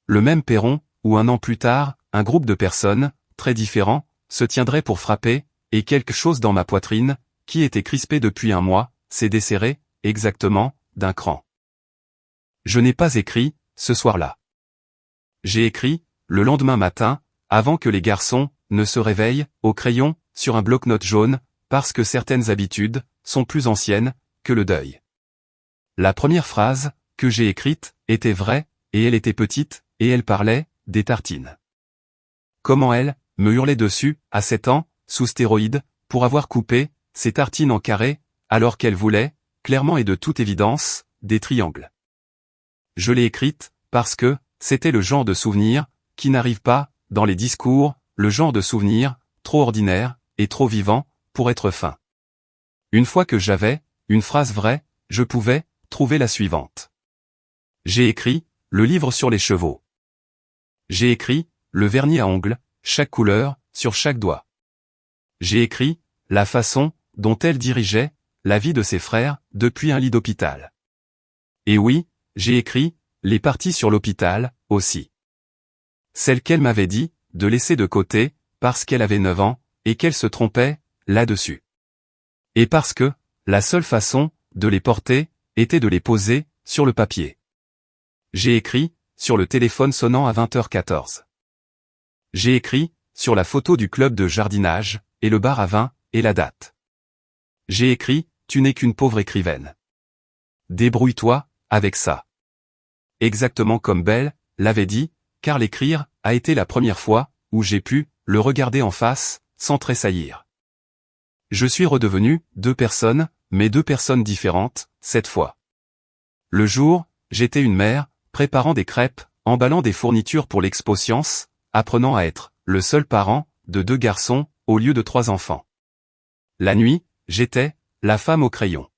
Le même perron où 1 an plus tard, un groupe de personnes très différents se tiendrait pour frapper, et quelque chose dans ma poitrine qui était crispée depuis un mois s'est desserré exactement d'un cran. Je n'ai pas écrit ce soir-là. J'ai écrit le lendemain matin, avant que les garçons ne se réveillent, au crayon, sur un bloc-notes jaune, parce que certaines habitudes sont plus anciennes que le deuil. La première phrase que j'ai écrite était vraie, et elle était petite, et elle parlait des tartines. Comment elle me hurlait dessus, à 7 ans, sous stéroïdes, pour avoir coupé ses tartines en carré, alors qu'elle voulait, clairement et de toute évidence, des triangles. Je l'ai écrite, parce que, c'était le genre de souvenir, qui n'arrive pas, dans les discours, le genre de souvenir, trop ordinaire, et trop vivant, pour être fin. Une fois que j'avais, une phrase vraie, je pouvais, trouver la suivante. J'ai écrit, le livre sur les chevaux. J'ai écrit, le vernis à ongles, chaque couleur, sur chaque doigt. J'ai écrit, la façon, dont elle dirigeait, la vie de ses frères, depuis un lit d'hôpital. Et oui, j'ai écrit, les parties sur l'hôpital, aussi. Celles qu'elle m'avait dit, de laisser de côté, parce qu'elle avait 9 ans, et qu'elle se trompait, là-dessus. Et parce que, la seule façon, de les porter, était de les poser, sur le papier. J'ai écrit, sur le téléphone sonnant à 20h14. J'ai écrit, sur la photo du club de jardinage, et le bar à vin, et la date. J'ai écrit, tu n'es qu'une pauvre écrivaine. Débrouille-toi, avec ça. Exactement comme Belle l'avait dit, car l'écrire a été la première fois où j'ai pu le regarder en face, sans tressaillir. Je suis redevenu 2 personnes, mais 2 personnes différentes, cette fois. Le jour, j'étais une mère, préparant des crêpes, emballant des fournitures pour l'expo science, apprenant à être le seul parent de 2 garçons, au lieu de 3 enfants. La nuit, j'étais la femme au crayon.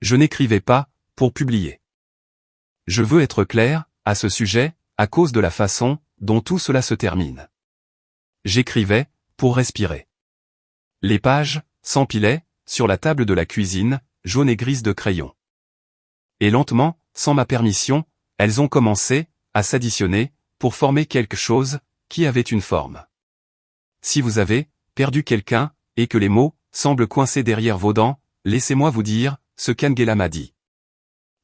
Je n'écrivais pas pour publier. Je veux être clair à ce sujet, à cause de la façon dont tout cela se termine. J'écrivais pour respirer. Les pages s'empilaient sur la table de la cuisine, jaune et grise de crayon. Et lentement, sans ma permission, elles ont commencé à s'additionner pour former quelque chose qui avait une forme. Si vous avez perdu quelqu'un et que les mots semblent coincés derrière vos dents, laissez-moi vous dire ce qu'Angela m'a dit.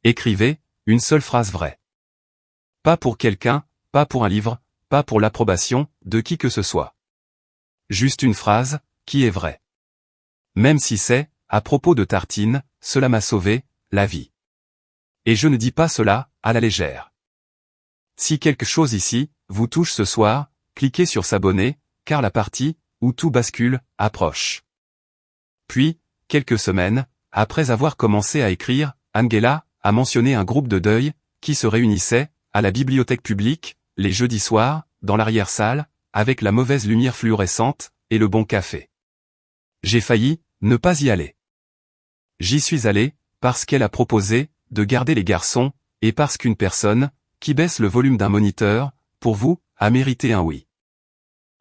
Écrivez une seule phrase vraie. Pas pour quelqu'un, pas pour un livre, pas pour l'approbation de qui que ce soit. Juste une phrase qui est vraie. Même si c'est à propos de tartines, cela m'a sauvé la vie. Et je ne dis pas cela à la légère. Si quelque chose ici vous touche ce soir, cliquez sur s'abonner, car la partie où tout bascule approche. Puis, quelques semaines après avoir commencé à écrire, Angela a mentionné un groupe de deuil qui se réunissait à la bibliothèque publique les jeudis soirs, dans l'arrière-salle, avec la mauvaise lumière fluorescente et le bon café. J'ai failli ne pas y aller. J'y suis allé parce qu'elle a proposé de garder les garçons et parce qu'une personne qui baisse le volume d'un moniteur pour vous a mérité un oui.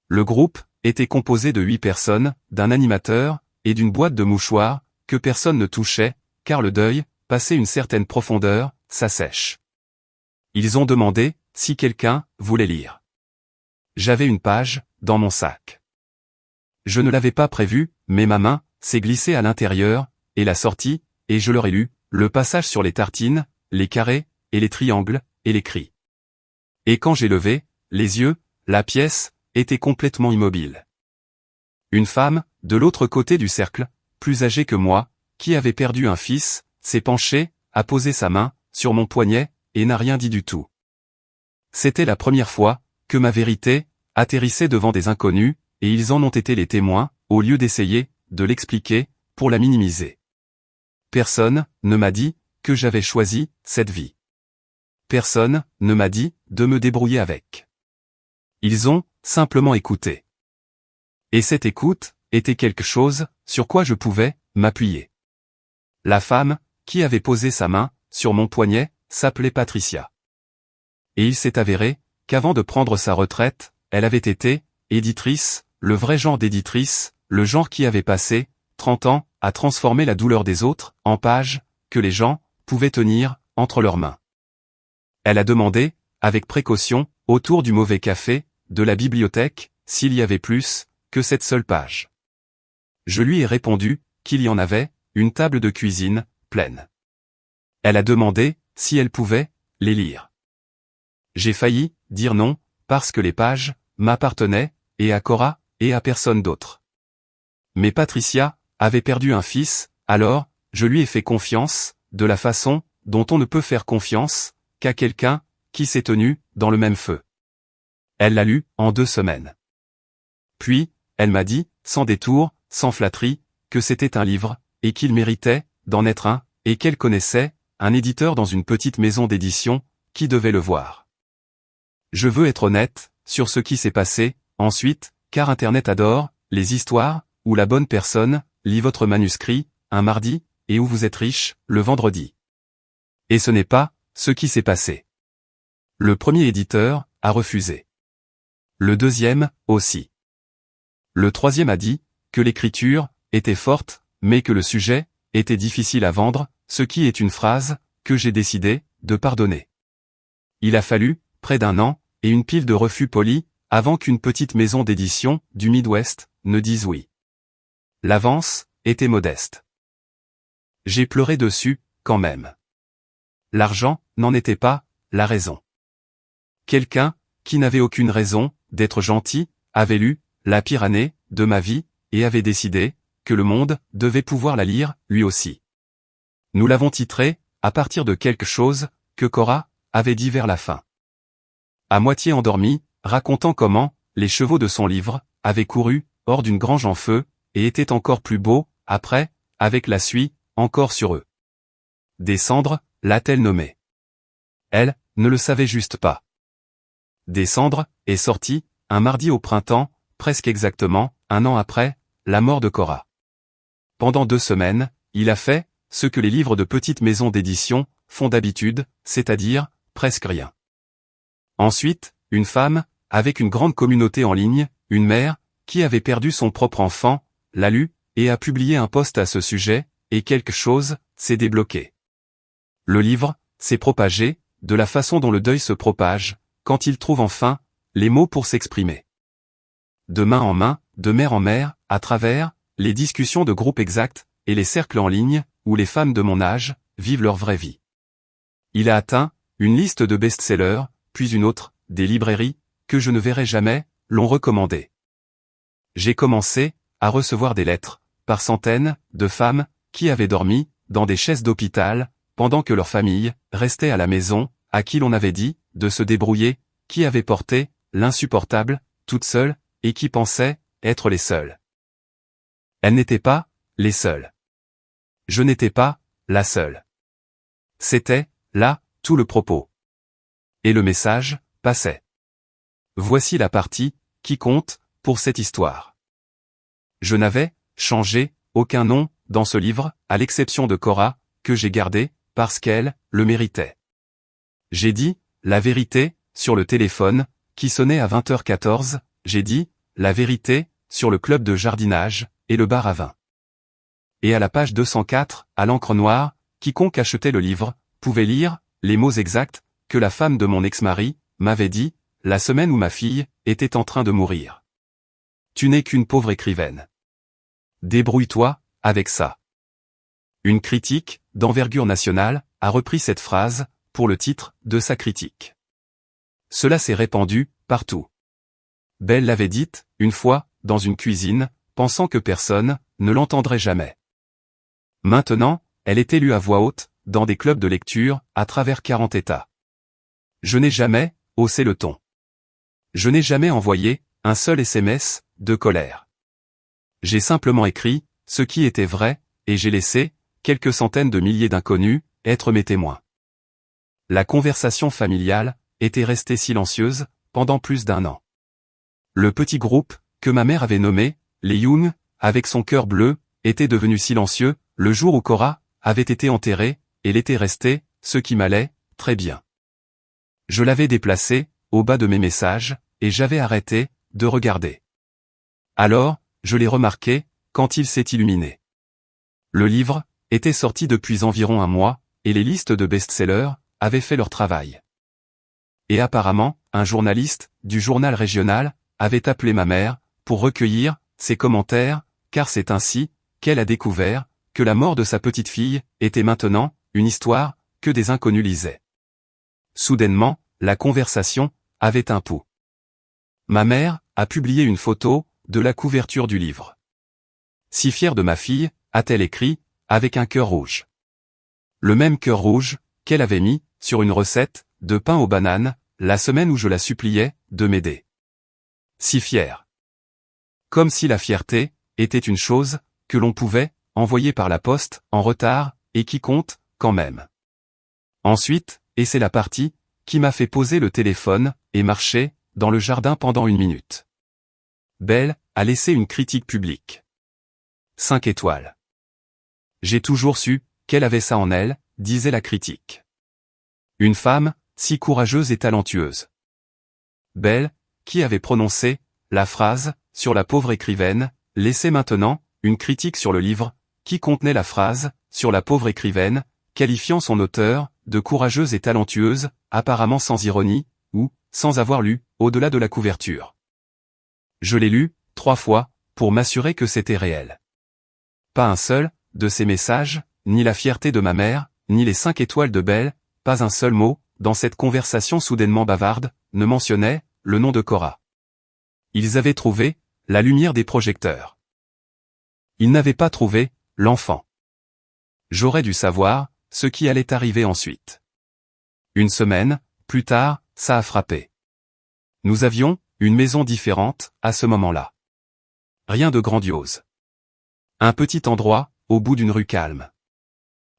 Le groupe était composé de 8 personnes, d'un animateur et d'une boîte de mouchoirs que personne ne touchait, car le deuil, passé une certaine profondeur, s'assèche. Ils ont demandé si quelqu'un voulait lire. J'avais une page dans mon sac. Je ne l'avais pas prévu, mais ma main s'est glissée à l'intérieur et l'a sortie, et je leur ai lu le passage sur les tartines, les carrés et les triangles et les cris. Et quand j'ai levé les yeux, la pièce était complètement immobile. Une femme, de l'autre côté du cercle, plus âgée que moi, qui avait perdu un fils, s'est penchée, a posé sa main sur mon poignet et n'a rien dit du tout. C'était la première fois que ma vérité atterrissait devant des inconnus, et ils en ont été les témoins, au lieu d'essayer de l'expliquer, pour la minimiser. Personne ne m'a dit que j'avais choisi cette vie. Personne ne m'a dit de me débrouiller avec. Ils ont simplement écouté. Et cette écoute était quelque chose sur quoi je pouvais m'appuyer. La femme qui avait posé sa main sur mon poignet s'appelait Patricia. Et il s'est avéré qu'avant de prendre sa retraite, elle avait été éditrice, le vrai genre d'éditrice, le genre qui avait passé 30 ans à transformer la douleur des autres en pages que les gens pouvaient tenir entre leurs mains. Elle a demandé, avec précaution, autour du mauvais café de la bibliothèque, s'il y avait plus que cette seule page. Je lui ai répondu qu'il y en avait, une table de cuisine pleine. Elle a demandé si elle pouvait les lire. J'ai failli dire non, parce que les pages m'appartenaient, et à Cora, et à personne d'autre. Mais Patricia avait perdu un fils, alors, je lui ai fait confiance, de la façon dont on ne peut faire confiance qu'à quelqu'un qui s'est tenu dans le même feu. Elle l'a lu en 2 semaines. Puis, elle m'a dit, sans détour, sans flatterie, que c'était un livre, et qu'il méritait d'en être un, et qu'elle connaissait un éditeur dans une petite maison d'édition qui devait le voir. Je veux être honnête sur ce qui s'est passé ensuite, car Internet adore les histoires où la bonne personne lit votre manuscrit un mardi et où vous êtes riche le vendredi. Et ce n'est pas ce qui s'est passé. Le premier éditeur a refusé. Le deuxième aussi. Le troisième a dit que l'écriture était forte, mais que le sujet était difficile à vendre, ce qui est une phrase que j'ai décidé de pardonner. Il a fallu près d'un an et une pile de refus polis avant qu'une petite maison d'édition du Midwest ne dise oui. L'avance était modeste. J'ai pleuré dessus, quand même. L'argent n'en était pas la raison. Quelqu'un, qui n'avait aucune raison d'être gentil, avait lu La pire année de ma vie, et avait décidé que le monde devait pouvoir la lire, lui aussi. Nous l'avons titré à partir de quelque chose que Cora avait dit vers la fin. À moitié endormi, racontant comment les chevaux de son livre avaient couru hors d'une grange en feu, et étaient encore plus beaux, après, avec la suie encore sur eux. Des cendres, l'a-t-elle nommé. Elle ne le savait juste pas. Des cendres est sorti un mardi au printemps, presque exactement un an après la mort de Cora. Pendant 2 semaines, il a fait ce que les livres de petites maisons d'édition font d'habitude, c'est-à-dire presque rien. Ensuite, une femme, avec une grande communauté en ligne, une mère, qui avait perdu son propre enfant, l'a lu, et a publié un post à ce sujet, et quelque chose s'est débloqué. Le livre s'est propagé, de la façon dont le deuil se propage, quand il trouve enfin les mots pour s'exprimer. De main en main, de mère en mère, à travers les discussions de groupe exact, et les cercles en ligne, où les femmes de mon âge vivent leur vraie vie. Il a atteint une liste de best-sellers, puis une autre, des librairies, que je ne verrai jamais, l'ont recommandé. J'ai commencé à recevoir des lettres, par centaines, de femmes, qui avaient dormi, dans des chaises d'hôpital, pendant que leur famille restait à la maison, à qui l'on avait dit de se débrouiller, qui avaient porté l'insupportable, toutes seules, et qui pensaient être les seules. Elles n'étaient pas les seules. Je n'étais pas la seule. C'était là tout le propos. Et le message passait. Voici la partie qui compte pour cette histoire. Je n'avais changé aucun nom dans ce livre, à l'exception de Cora, que j'ai gardé parce qu'elle le méritait. J'ai dit la vérité sur le téléphone qui sonnait à 20h14, j'ai dit la vérité sur le club de jardinage et le bar à vin. Et à la page 204, à l'encre noire, quiconque achetait le livre pouvait lire les mots exacts que la femme de mon ex-mari m'avait dit la semaine où ma fille était en train de mourir. Tu n'es qu'une pauvre écrivaine. Débrouille-toi avec ça. Une critique d'envergure nationale a repris cette phrase pour le titre de sa critique. Cela s'est répandu partout. Belle l'avait dite une fois dans une cuisine, pensant que personne ne l'entendrait jamais. Maintenant, elle était lue à voix haute dans des clubs de lecture à travers 40 États. Je n'ai jamais haussé le ton. Je n'ai jamais envoyé un seul SMS de colère. J'ai simplement écrit ce qui était vrai, et j'ai laissé quelques centaines de milliers d'inconnus être mes témoins. La conversation familiale était restée silencieuse pendant plus d'1 an. Le petit groupe que ma mère avait nommé les Young, avec son cœur bleu, était devenu silencieux le jour où Cora avait été enterrée, et l'était resté, ce qui m'allait très bien. Je l'avais déplacé au bas de mes messages, et j'avais arrêté de regarder. Alors, je l'ai remarqué quand il s'est illuminé. Le livre était sorti depuis environ 1 mois, et les listes de best-sellers avaient fait leur travail. Et apparemment, un journaliste du journal régional avait appelé ma mère pour recueillir ses commentaires, car c'est ainsi qu'elle a découvert que la mort de sa petite fille était maintenant une histoire que des inconnus lisaient. Soudainement, la conversation avait un pouls. Ma mère a publié une photo de la couverture du livre. Si fière de ma fille, a-t-elle écrit, avec un cœur rouge. Le même cœur rouge qu'elle avait mis sur une recette de pain aux bananes la semaine où je la suppliais de m'aider. Si fière. Comme si la fierté était une chose que l'on pouvait, envoyer par la poste, en retard, et qui compte, quand même. Ensuite, et c'est la partie, qui m'a fait poser le téléphone, et marcher, dans le jardin pendant 1 minute. Belle a laissé une critique publique. 5 étoiles. J'ai toujours su qu'elle avait ça en elle, disait la critique. Une femme, si courageuse et talentueuse. Belle, qui avait prononcé la phrase sur la pauvre écrivaine, laissait maintenant une critique sur le livre, qui contenait la phrase sur la pauvre écrivaine, qualifiant son auteur de courageuse et talentueuse, apparemment sans ironie, ou sans avoir lu au-delà de la couverture. Je l'ai lu 3 fois pour m'assurer que c'était réel. Pas un seul de ces messages, ni la fierté de ma mère, ni les 5 étoiles de Belle, pas un seul mot, dans cette conversation soudainement bavarde, ne mentionnait le nom de Cora. Ils avaient trouvé la lumière des projecteurs. Ils n'avaient pas trouvé l'enfant. J'aurais dû savoir ce qui allait arriver ensuite. 1 semaine plus tard, ça a frappé. Nous avions une maison différente à ce moment-là. Rien de grandiose. Un petit endroit, au bout d'une rue calme.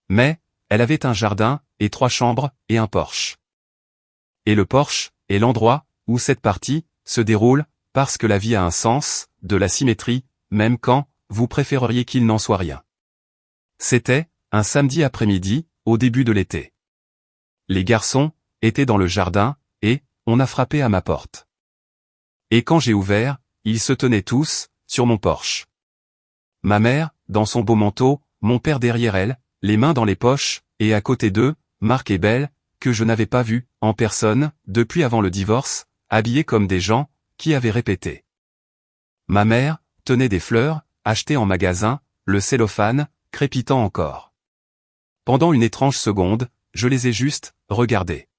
Mais, elle avait un jardin, et 3 chambres, et un porche. Et le porche est l'endroit où cette partie se déroule, parce que la vie a un sens, de la symétrie, même quand vous préféreriez qu'il n'en soit rien. C'était un samedi après-midi, au début de l'été. Les garçons étaient dans le jardin, et on a frappé à ma porte. Et quand j'ai ouvert, ils se tenaient tous sur mon porche. Ma mère, dans son beau manteau, mon père derrière elle, les mains dans les poches, et à côté d'eux, Marc et Belle, que je n'avais pas vus, en personne, depuis avant le divorce, habillés comme des gens, qui avaient répété. Ma mère tenait des fleurs, achetées en magasin, le cellophane, crépitant encore. Pendant une étrange seconde, je les ai juste regardés.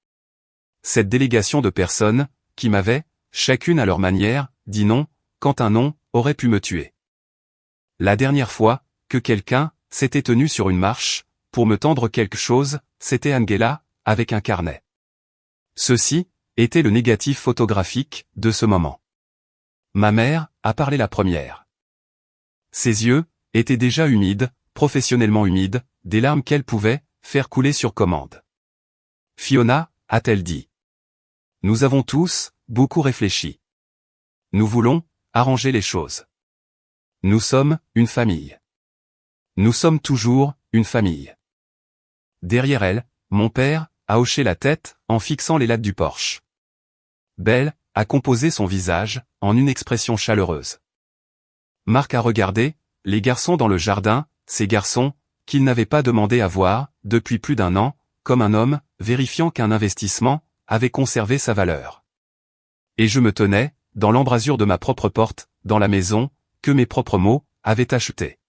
Cette délégation de personnes, qui m'avaient, chacune à leur manière, dit non, quand un non aurait pu me tuer. La dernière fois que quelqu'un s'était tenu sur une marche pour me tendre quelque chose, c'était Angela, avec un carnet. Ceci était le négatif photographique de ce moment. Ma mère a parlé la première. Ses yeux étaient déjà humides, professionnellement humides, des larmes qu'elle pouvait faire couler sur commande. Fiona, a-t-elle dit. Nous avons tous beaucoup réfléchi. Nous voulons arranger les choses. Nous sommes une famille. Nous sommes toujours une famille. Derrière elle, mon père a hoché la tête en fixant les lattes du porche. Belle a composé son visage en une expression chaleureuse. Marc a regardé les garçons dans le jardin, ces garçons qu'il n'avait pas demandé à voir depuis plus d'1 an, comme un homme vérifiant qu'un investissement avait conservé sa valeur. Et je me tenais dans l'embrasure de ma propre porte, dans la maison, que mes propres mots avaient achetée.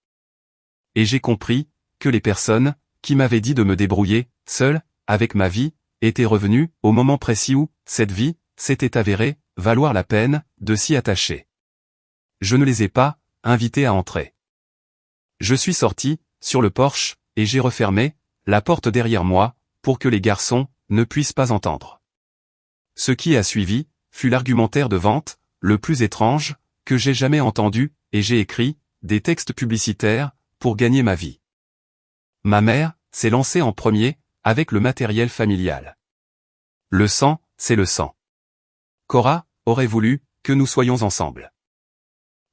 Et j'ai compris que les personnes qui m'avaient dit de me débrouiller, seul, avec ma vie, étaient revenues au moment précis où cette vie s'était avérée valoir la peine de s'y attacher. Je ne les ai pas invités à entrer. Je suis sorti sur le porche et j'ai refermé la porte derrière moi pour que les garçons ne puissent pas entendre. Ce qui a suivi fut l'argumentaire de vente le plus étrange que j'ai jamais entendu, et j'ai écrit des textes publicitaires pour gagner ma vie. Ma mère s'est lancée en premier avec le matériel familial. Le sang, c'est le sang. Cora aurait voulu que nous soyons ensemble.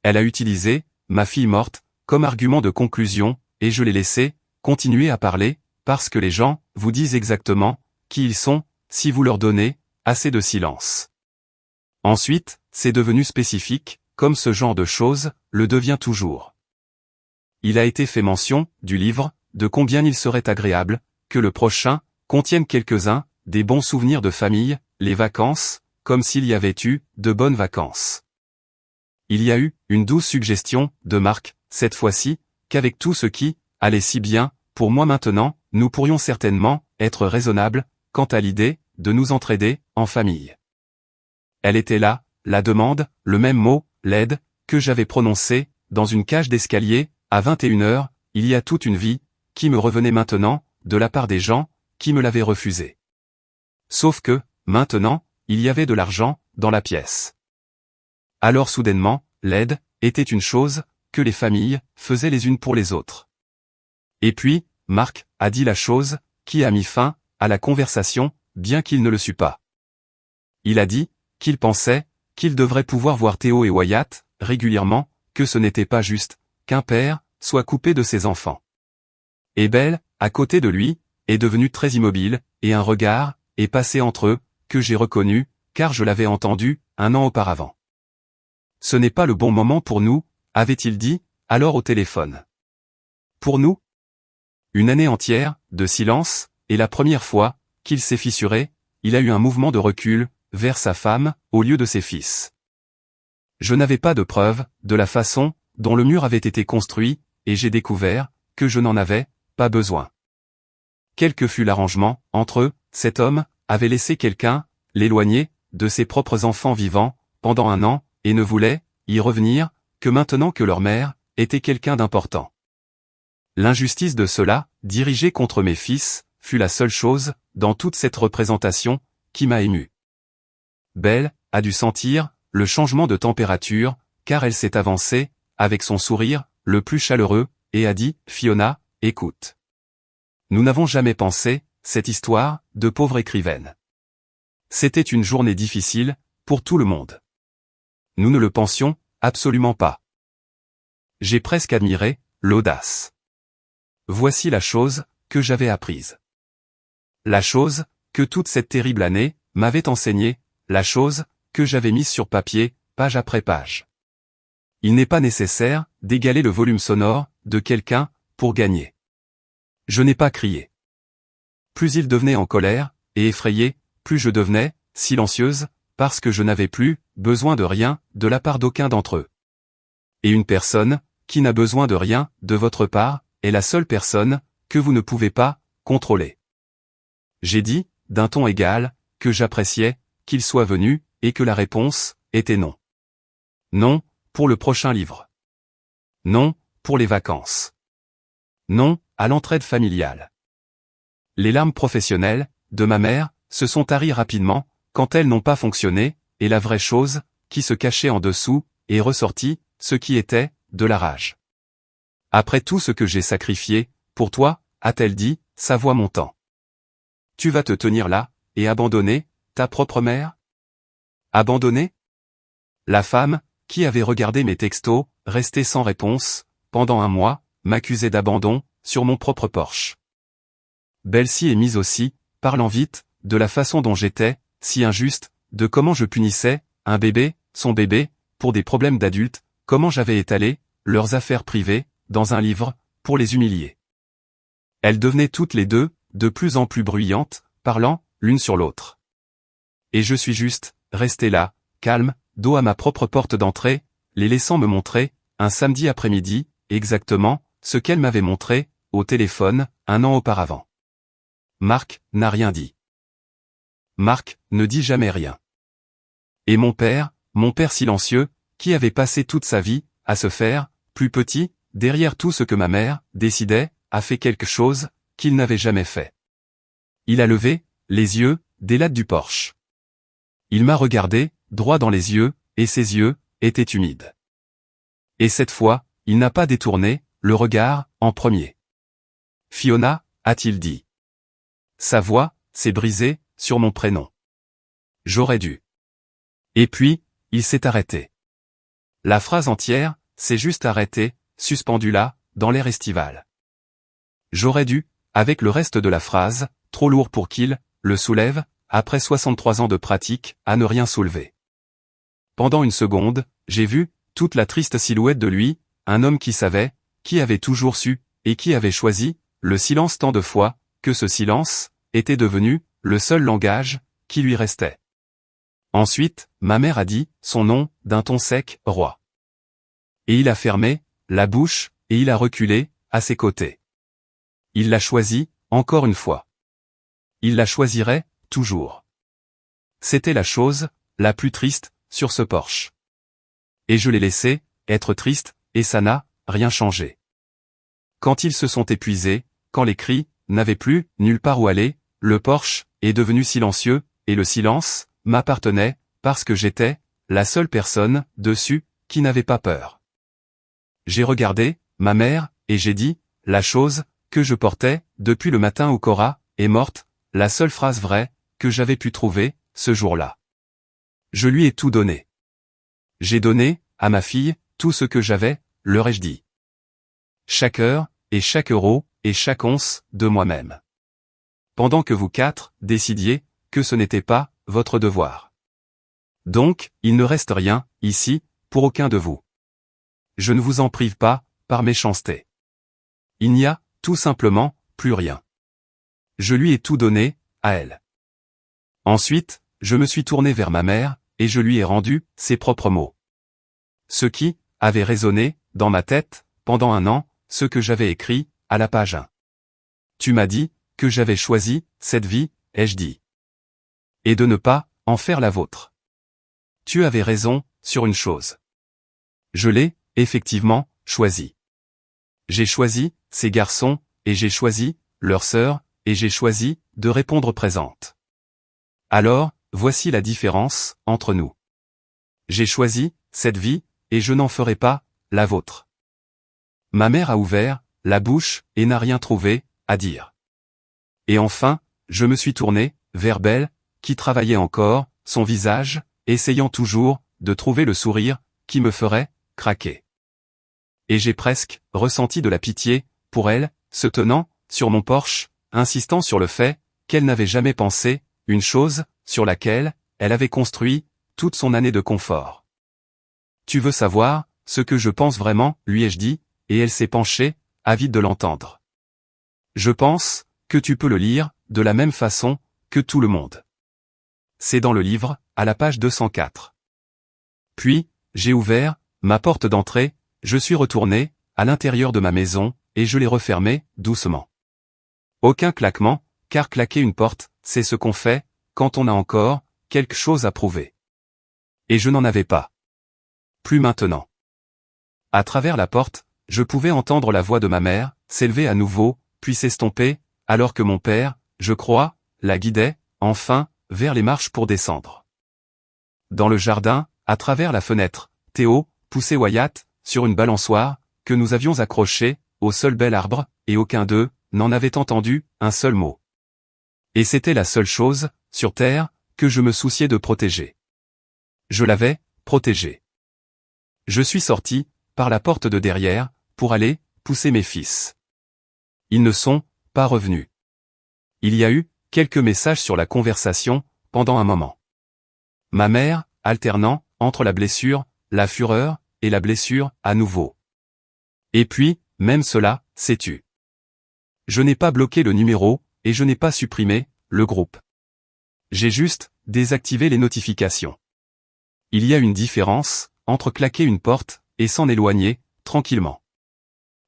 Elle a utilisé ma fille morte comme argument de conclusion, et je l'ai laissé continuer à parler, parce que les gens vous disent exactement qui ils sont, si vous leur donnez assez de silence. Ensuite, c'est devenu spécifique, comme ce genre de choses le devient toujours. Il a été fait mention du livre, de combien il serait agréable que le prochain contienne quelques-uns des bons souvenirs de famille, les vacances, comme s'il y avait eu de bonnes vacances. Il y a eu une douce suggestion de Marc, cette fois-ci, qu'avec tout ce qui allait si bien, pour moi maintenant, nous pourrions certainement être raisonnables quant à l'idée de nous entraider en famille. Elle était là, la demande, le même mot, l'aide, que j'avais prononcé dans une cage d'escalier à 21h, il y a toute une vie, qui me revenait maintenant, de la part des gens qui me l'avaient refusé. Sauf que, maintenant, il y avait de l'argent dans la pièce. Alors soudainement, l'aide était une chose que les familles faisaient les unes pour les autres. Et puis, Marc a dit la chose qui a mis fin à la conversation, bien qu'il ne le sût pas. Il a dit qu'il pensait qu'il devrait pouvoir voir Théo et Wyatt régulièrement, que ce n'était pas juste qu'un père soit coupé de ses enfants. Et Belle, à côté de lui, est devenue très immobile, et un regard est passé entre eux, que j'ai reconnu, car je l'avais entendu 1 an auparavant. Ce n'est pas le bon moment pour nous, avait-il dit, alors au téléphone. Pour nous? Une année entière, de silence, et la première fois qu'il s'est fissuré, il a eu un mouvement de recul, vers sa femme, au lieu de ses fils. Je n'avais pas de preuve, de la façon dont le mur avait été construit, et j'ai découvert que je n'en avais pas besoin. Quel que fût l'arrangement entre eux, cet homme avait laissé quelqu'un l'éloigner de ses propres enfants vivants pendant 1 an, et ne voulait y revenir que maintenant que leur mère était quelqu'un d'important. L'injustice de cela, dirigée contre mes fils, fut la seule chose, dans toute cette représentation, qui m'a ému. Belle a dû sentir le changement de température, car elle s'est avancée, avec son sourire le plus chaleureux, et a dit, Fiona, écoute. Nous n'avons jamais pensé cette histoire de pauvre écrivaine. C'était une journée difficile, pour tout le monde. Nous ne le pensions absolument pas. J'ai presque admiré l'audace. Voici la chose que j'avais apprise. La chose que toute cette terrible année m'avait enseignée, la chose que j'avais mise sur papier, page après page. Il n'est pas nécessaire d'égaler le volume sonore de quelqu'un pour gagner. Je n'ai pas crié. Plus il devenait en colère et effrayé, plus je devenais silencieuse, parce que je n'avais plus besoin de rien de la part d'aucun d'entre eux. Et une personne qui n'a besoin de rien de votre part est la seule personne que vous ne pouvez pas contrôler. J'ai dit, d'un ton égal, que j'appréciais qu'il soit venu, et que la réponse était non. Non, pour le prochain livre. Non, pour les vacances. Non, à l'entraide familiale. Les larmes professionnelles de ma mère se sont taries rapidement, quand elles n'ont pas fonctionné, et la vraie chose, qui se cachait en dessous, est ressortie, ce qui était de la rage. Après tout ce que j'ai sacrifié, pour toi, a-t-elle dit, sa voix montant. Tu vas te tenir là, et abandonner ta propre mère? Abandonner? La femme, qui avait regardé mes textos, restée sans réponse, pendant 1 mois, m'accusait d'abandon, sur mon propre porche. Belle s'y est mise aussi, parlant vite, de la façon dont j'étais, si injuste, de comment je punissais, un bébé, son bébé, pour des problèmes d'adultes, comment j'avais étalé leurs affaires privées, dans un livre, pour les humilier. Elles devenaient toutes les deux, de plus en plus bruyantes, parlant, l'une sur l'autre. Et je suis juste, resté là, calme, dos à ma propre porte d'entrée, les laissant me montrer, un samedi après-midi, exactement, ce qu'elle m'avait montré, au téléphone, 1 an auparavant. Marc n'a rien dit. Marc ne dit jamais rien. Et mon père silencieux, qui avait passé toute sa vie, à se faire, plus petit, derrière tout ce que ma mère décidait, a fait quelque chose qu'il n'avait jamais fait. Il a levé les yeux des lattes du porche. Il m'a regardé, droit dans les yeux, et ses yeux étaient humides. Et cette fois, il n'a pas détourné le regard en premier. Fiona, a-t-il dit. Sa voix s'est brisée sur mon prénom. J'aurais dû. Et puis, il s'est arrêté. La phrase entière s'est juste arrêtée, suspendue là, dans l'air estival. J'aurais dû, avec le reste de la phrase, trop lourd pour qu'il le soulève, après 63 ans de pratique, à ne rien soulever. Pendant une seconde, j'ai vu toute la triste silhouette de lui, un homme qui savait, qui avait toujours su, et qui avait choisi le silence tant de fois, que ce silence était devenu le seul langage qui lui restait. Ensuite, ma mère a dit son nom d'un ton sec, Roi. Et il a fermé la bouche, et il a reculé à ses côtés. Il l'a choisi, encore une fois. Il la choisirait toujours. C'était la chose la plus triste sur ce porche. Et je l'ai laissé être triste, et ça n'a rien changé. Quand ils se sont épuisés, quand les cris n'avaient plus nulle part où aller, le porche est devenu silencieux, et le silence m'appartenait, parce que j'étais la seule personne dessus qui n'avait pas peur. J'ai regardé, ma mère, et j'ai dit, la chose, que je portais, depuis le matin où Cora est morte, la seule phrase vraie, que j'avais pu trouver, ce jour-là. Je lui ai tout donné. J'ai donné, à ma fille, tout ce que j'avais, leur ai-je dit. Chaque heure, et chaque euro, et chaque once, de moi-même. Pendant que vous quatre, décidiez, que ce n'était pas, votre devoir. Donc, il ne reste rien, ici, pour aucun de vous. Je ne vous en prive pas, par méchanceté. Il n'y a, tout simplement, plus rien. Je lui ai tout donné, à elle. Ensuite, je me suis tourné vers ma mère, et je lui ai rendu, ses propres mots. Ce qui, avait résonné, dans ma tête, pendant un an, ce que j'avais écrit, à la page 1. Tu m'as dit, que j'avais choisi, cette vie, ai-je dit. Et de ne pas, en faire la vôtre. Tu avais raison, sur une chose. Je l'ai, effectivement, choisi. J'ai choisi, ces garçons, et j'ai choisi, leurs sœurs, et j'ai choisi, de répondre présente. Alors, voici la différence, entre nous. J'ai choisi, cette vie, et je n'en ferai pas, la vôtre. Ma mère a ouvert, la bouche, et n'a rien trouvé, à dire. Et enfin, je me suis tourné, vers Belle, qui travaillait encore, son visage, essayant toujours, de trouver le sourire, qui me ferait, craquer. Et j'ai presque, ressenti de la pitié, pour elle, se tenant, sur mon porche, insistant sur le fait, qu'elle n'avait jamais pensé, une chose, sur laquelle, elle avait construit, toute son année de confort. Tu veux savoir, ce que je pense vraiment, lui ai-je dit, et elle s'est penchée, avide de l'entendre. Je pense, que tu peux le lire, de la même façon, que tout le monde. C'est dans le livre, à la page 204. Puis, j'ai ouvert, ma porte d'entrée, je suis retourné, à l'intérieur de ma maison, et je l'ai refermée, doucement. Aucun claquement, car claquer une porte, c'est ce qu'on fait, quand on a encore, quelque chose à prouver. Et je n'en avais pas. Plus maintenant. À travers la porte, je pouvais entendre la voix de ma mère, s'élever à nouveau, puis s'estomper, alors que mon père, je crois, la guidait, enfin, vers les marches pour descendre. Dans le jardin, à travers la fenêtre, Théo, poussait Wyatt, sur une balançoire, que nous avions accrochée, au seul bel arbre, et aucun d'eux, n'en avait entendu, un seul mot. Et c'était la seule chose, sur terre, que je me souciais de protéger. Je l'avais, protégée. Je suis sorti, par la porte de derrière, pour aller, pousser mes fils. Ils ne sont, pas revenus. Il y a eu, quelques messages sur la conversation, pendant un moment. Ma mère, alternant, entre la blessure, la fureur, et la blessure, à nouveau. Et puis, même cela, s'est tu. Je n'ai pas bloqué le numéro, et je n'ai pas supprimé, le groupe. J'ai juste, désactivé les notifications. Il y a une différence, entre claquer une porte, et s'en éloigner, tranquillement.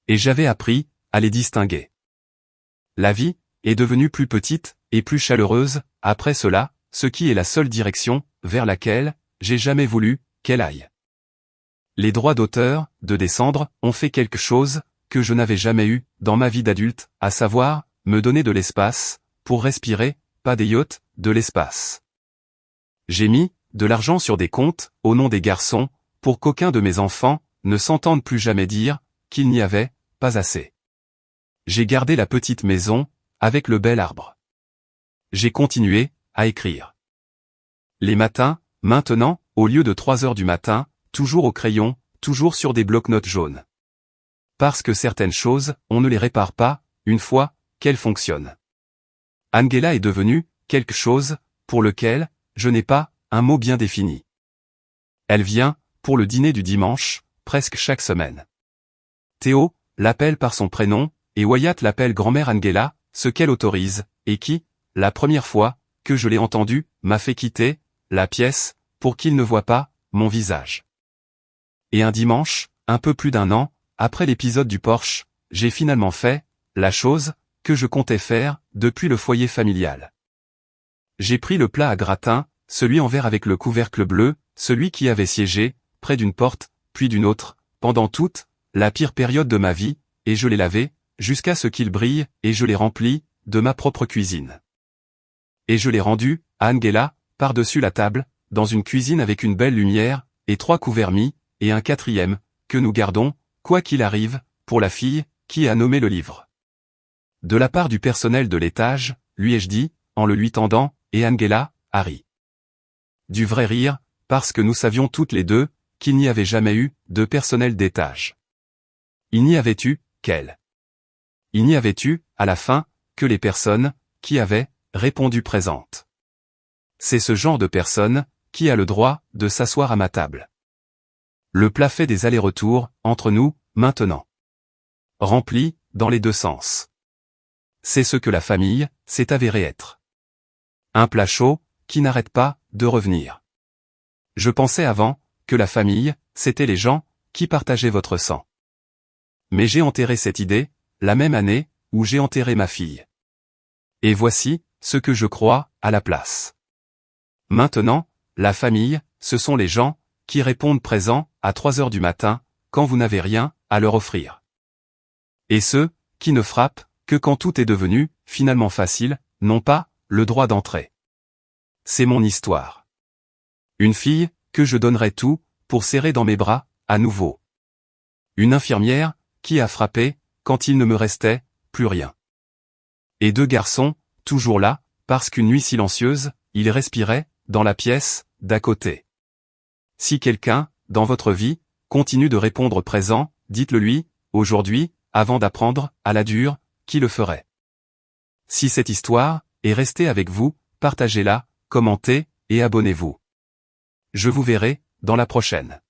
Et j'avais appris, à les distinguer. La vie, est devenue plus petite, et plus chaleureuse, après cela, ce qui est la seule direction, vers laquelle, j'ai jamais voulu, qu'elle aille. Les droits d'auteur, de descendre, ont fait quelque chose, que je n'avais jamais eu, dans ma vie d'adulte, à savoir, me donner de l'espace, pour respirer, pas des yachts, de l'espace. J'ai mis, de l'argent sur des comptes, au nom des garçons, pour qu'aucun de mes enfants, ne s'entende plus jamais dire, qu'il n'y avait, pas assez. J'ai gardé la petite maison, avec le bel arbre. J'ai continué, à écrire. Les matins, maintenant, au lieu de 3 heures du matin, toujours au crayon, toujours sur des blocs-notes jaunes. Parce que certaines choses, on ne les répare pas, une fois, qu'elles fonctionnent. Angela est devenue, quelque chose, pour lequel, je n'ai pas, un mot bien défini. Elle vient, pour le dîner du dimanche, presque chaque semaine. Théo, l'appelle par son prénom, et Wyatt l'appelle grand-mère Angela, ce qu'elle autorise, et qui, la première fois, que je l'ai entendu, m'a fait quitter, la pièce, pour qu'il ne voie pas, mon visage. Et un dimanche, un peu plus d'1 an, après l'épisode du Porsche, j'ai finalement fait, la chose, que je comptais faire, depuis le foyer familial. J'ai pris le plat à gratin, celui en verre avec le couvercle bleu, celui qui avait siégé, près d'une porte, puis d'une autre, pendant toute, la pire période de ma vie, et je l'ai lavé, jusqu'à ce qu'il brille, et je l'ai rempli, de ma propre cuisine. Et je l'ai rendu, à Angela, par-dessus la table, dans une cuisine avec une belle lumière, et 3 couverts mis, et un 4e, que nous gardons, Quoi qu'il arrive, pour la fille, qui a nommé le livre. De la part du personnel de l'étage, lui ai-je dit, en le lui tendant, et Angela, Harry. Du vrai rire, parce que nous savions toutes les deux, qu'il n'y avait jamais eu, de personnel d'étage. Il n'y avait eu, qu'elle. Il n'y avait eu, à la fin, que les personnes, qui avaient, répondu présentes. C'est ce genre de personne, qui a le droit, de s'asseoir à ma table. Le plat fait des allers-retours, entre nous, maintenant. Rempli, dans les deux sens. C'est ce que la famille, s'est avéré être. Un plat chaud, qui n'arrête pas, de revenir. Je pensais avant, que la famille, c'était les gens, qui partageaient votre sang. Mais j'ai enterré cette idée, la même année, où j'ai enterré ma fille. Et voici, ce que je crois, à la place. Maintenant, la famille, ce sont les gens, qui répondent présents, à 3 heures du matin, quand vous n'avez rien, à leur offrir. Et ceux, qui ne frappent, que quand tout est devenu, finalement facile, n'ont pas, le droit d'entrer. C'est mon histoire. Une fille, que je donnerais tout, pour serrer dans mes bras, à nouveau. Une infirmière, qui a frappé, quand il ne me restait, plus rien. Et 2 garçons, toujours là, parce qu'une nuit silencieuse, ils respiraient, dans la pièce, d'à côté. Si quelqu'un, dans votre vie, continue de répondre présent, dites-le lui, aujourd'hui, avant d'apprendre, à la dure, qui le ferait. Si cette histoire, est restée avec vous, partagez-la, commentez, et abonnez-vous. Je vous verrai, dans la prochaine.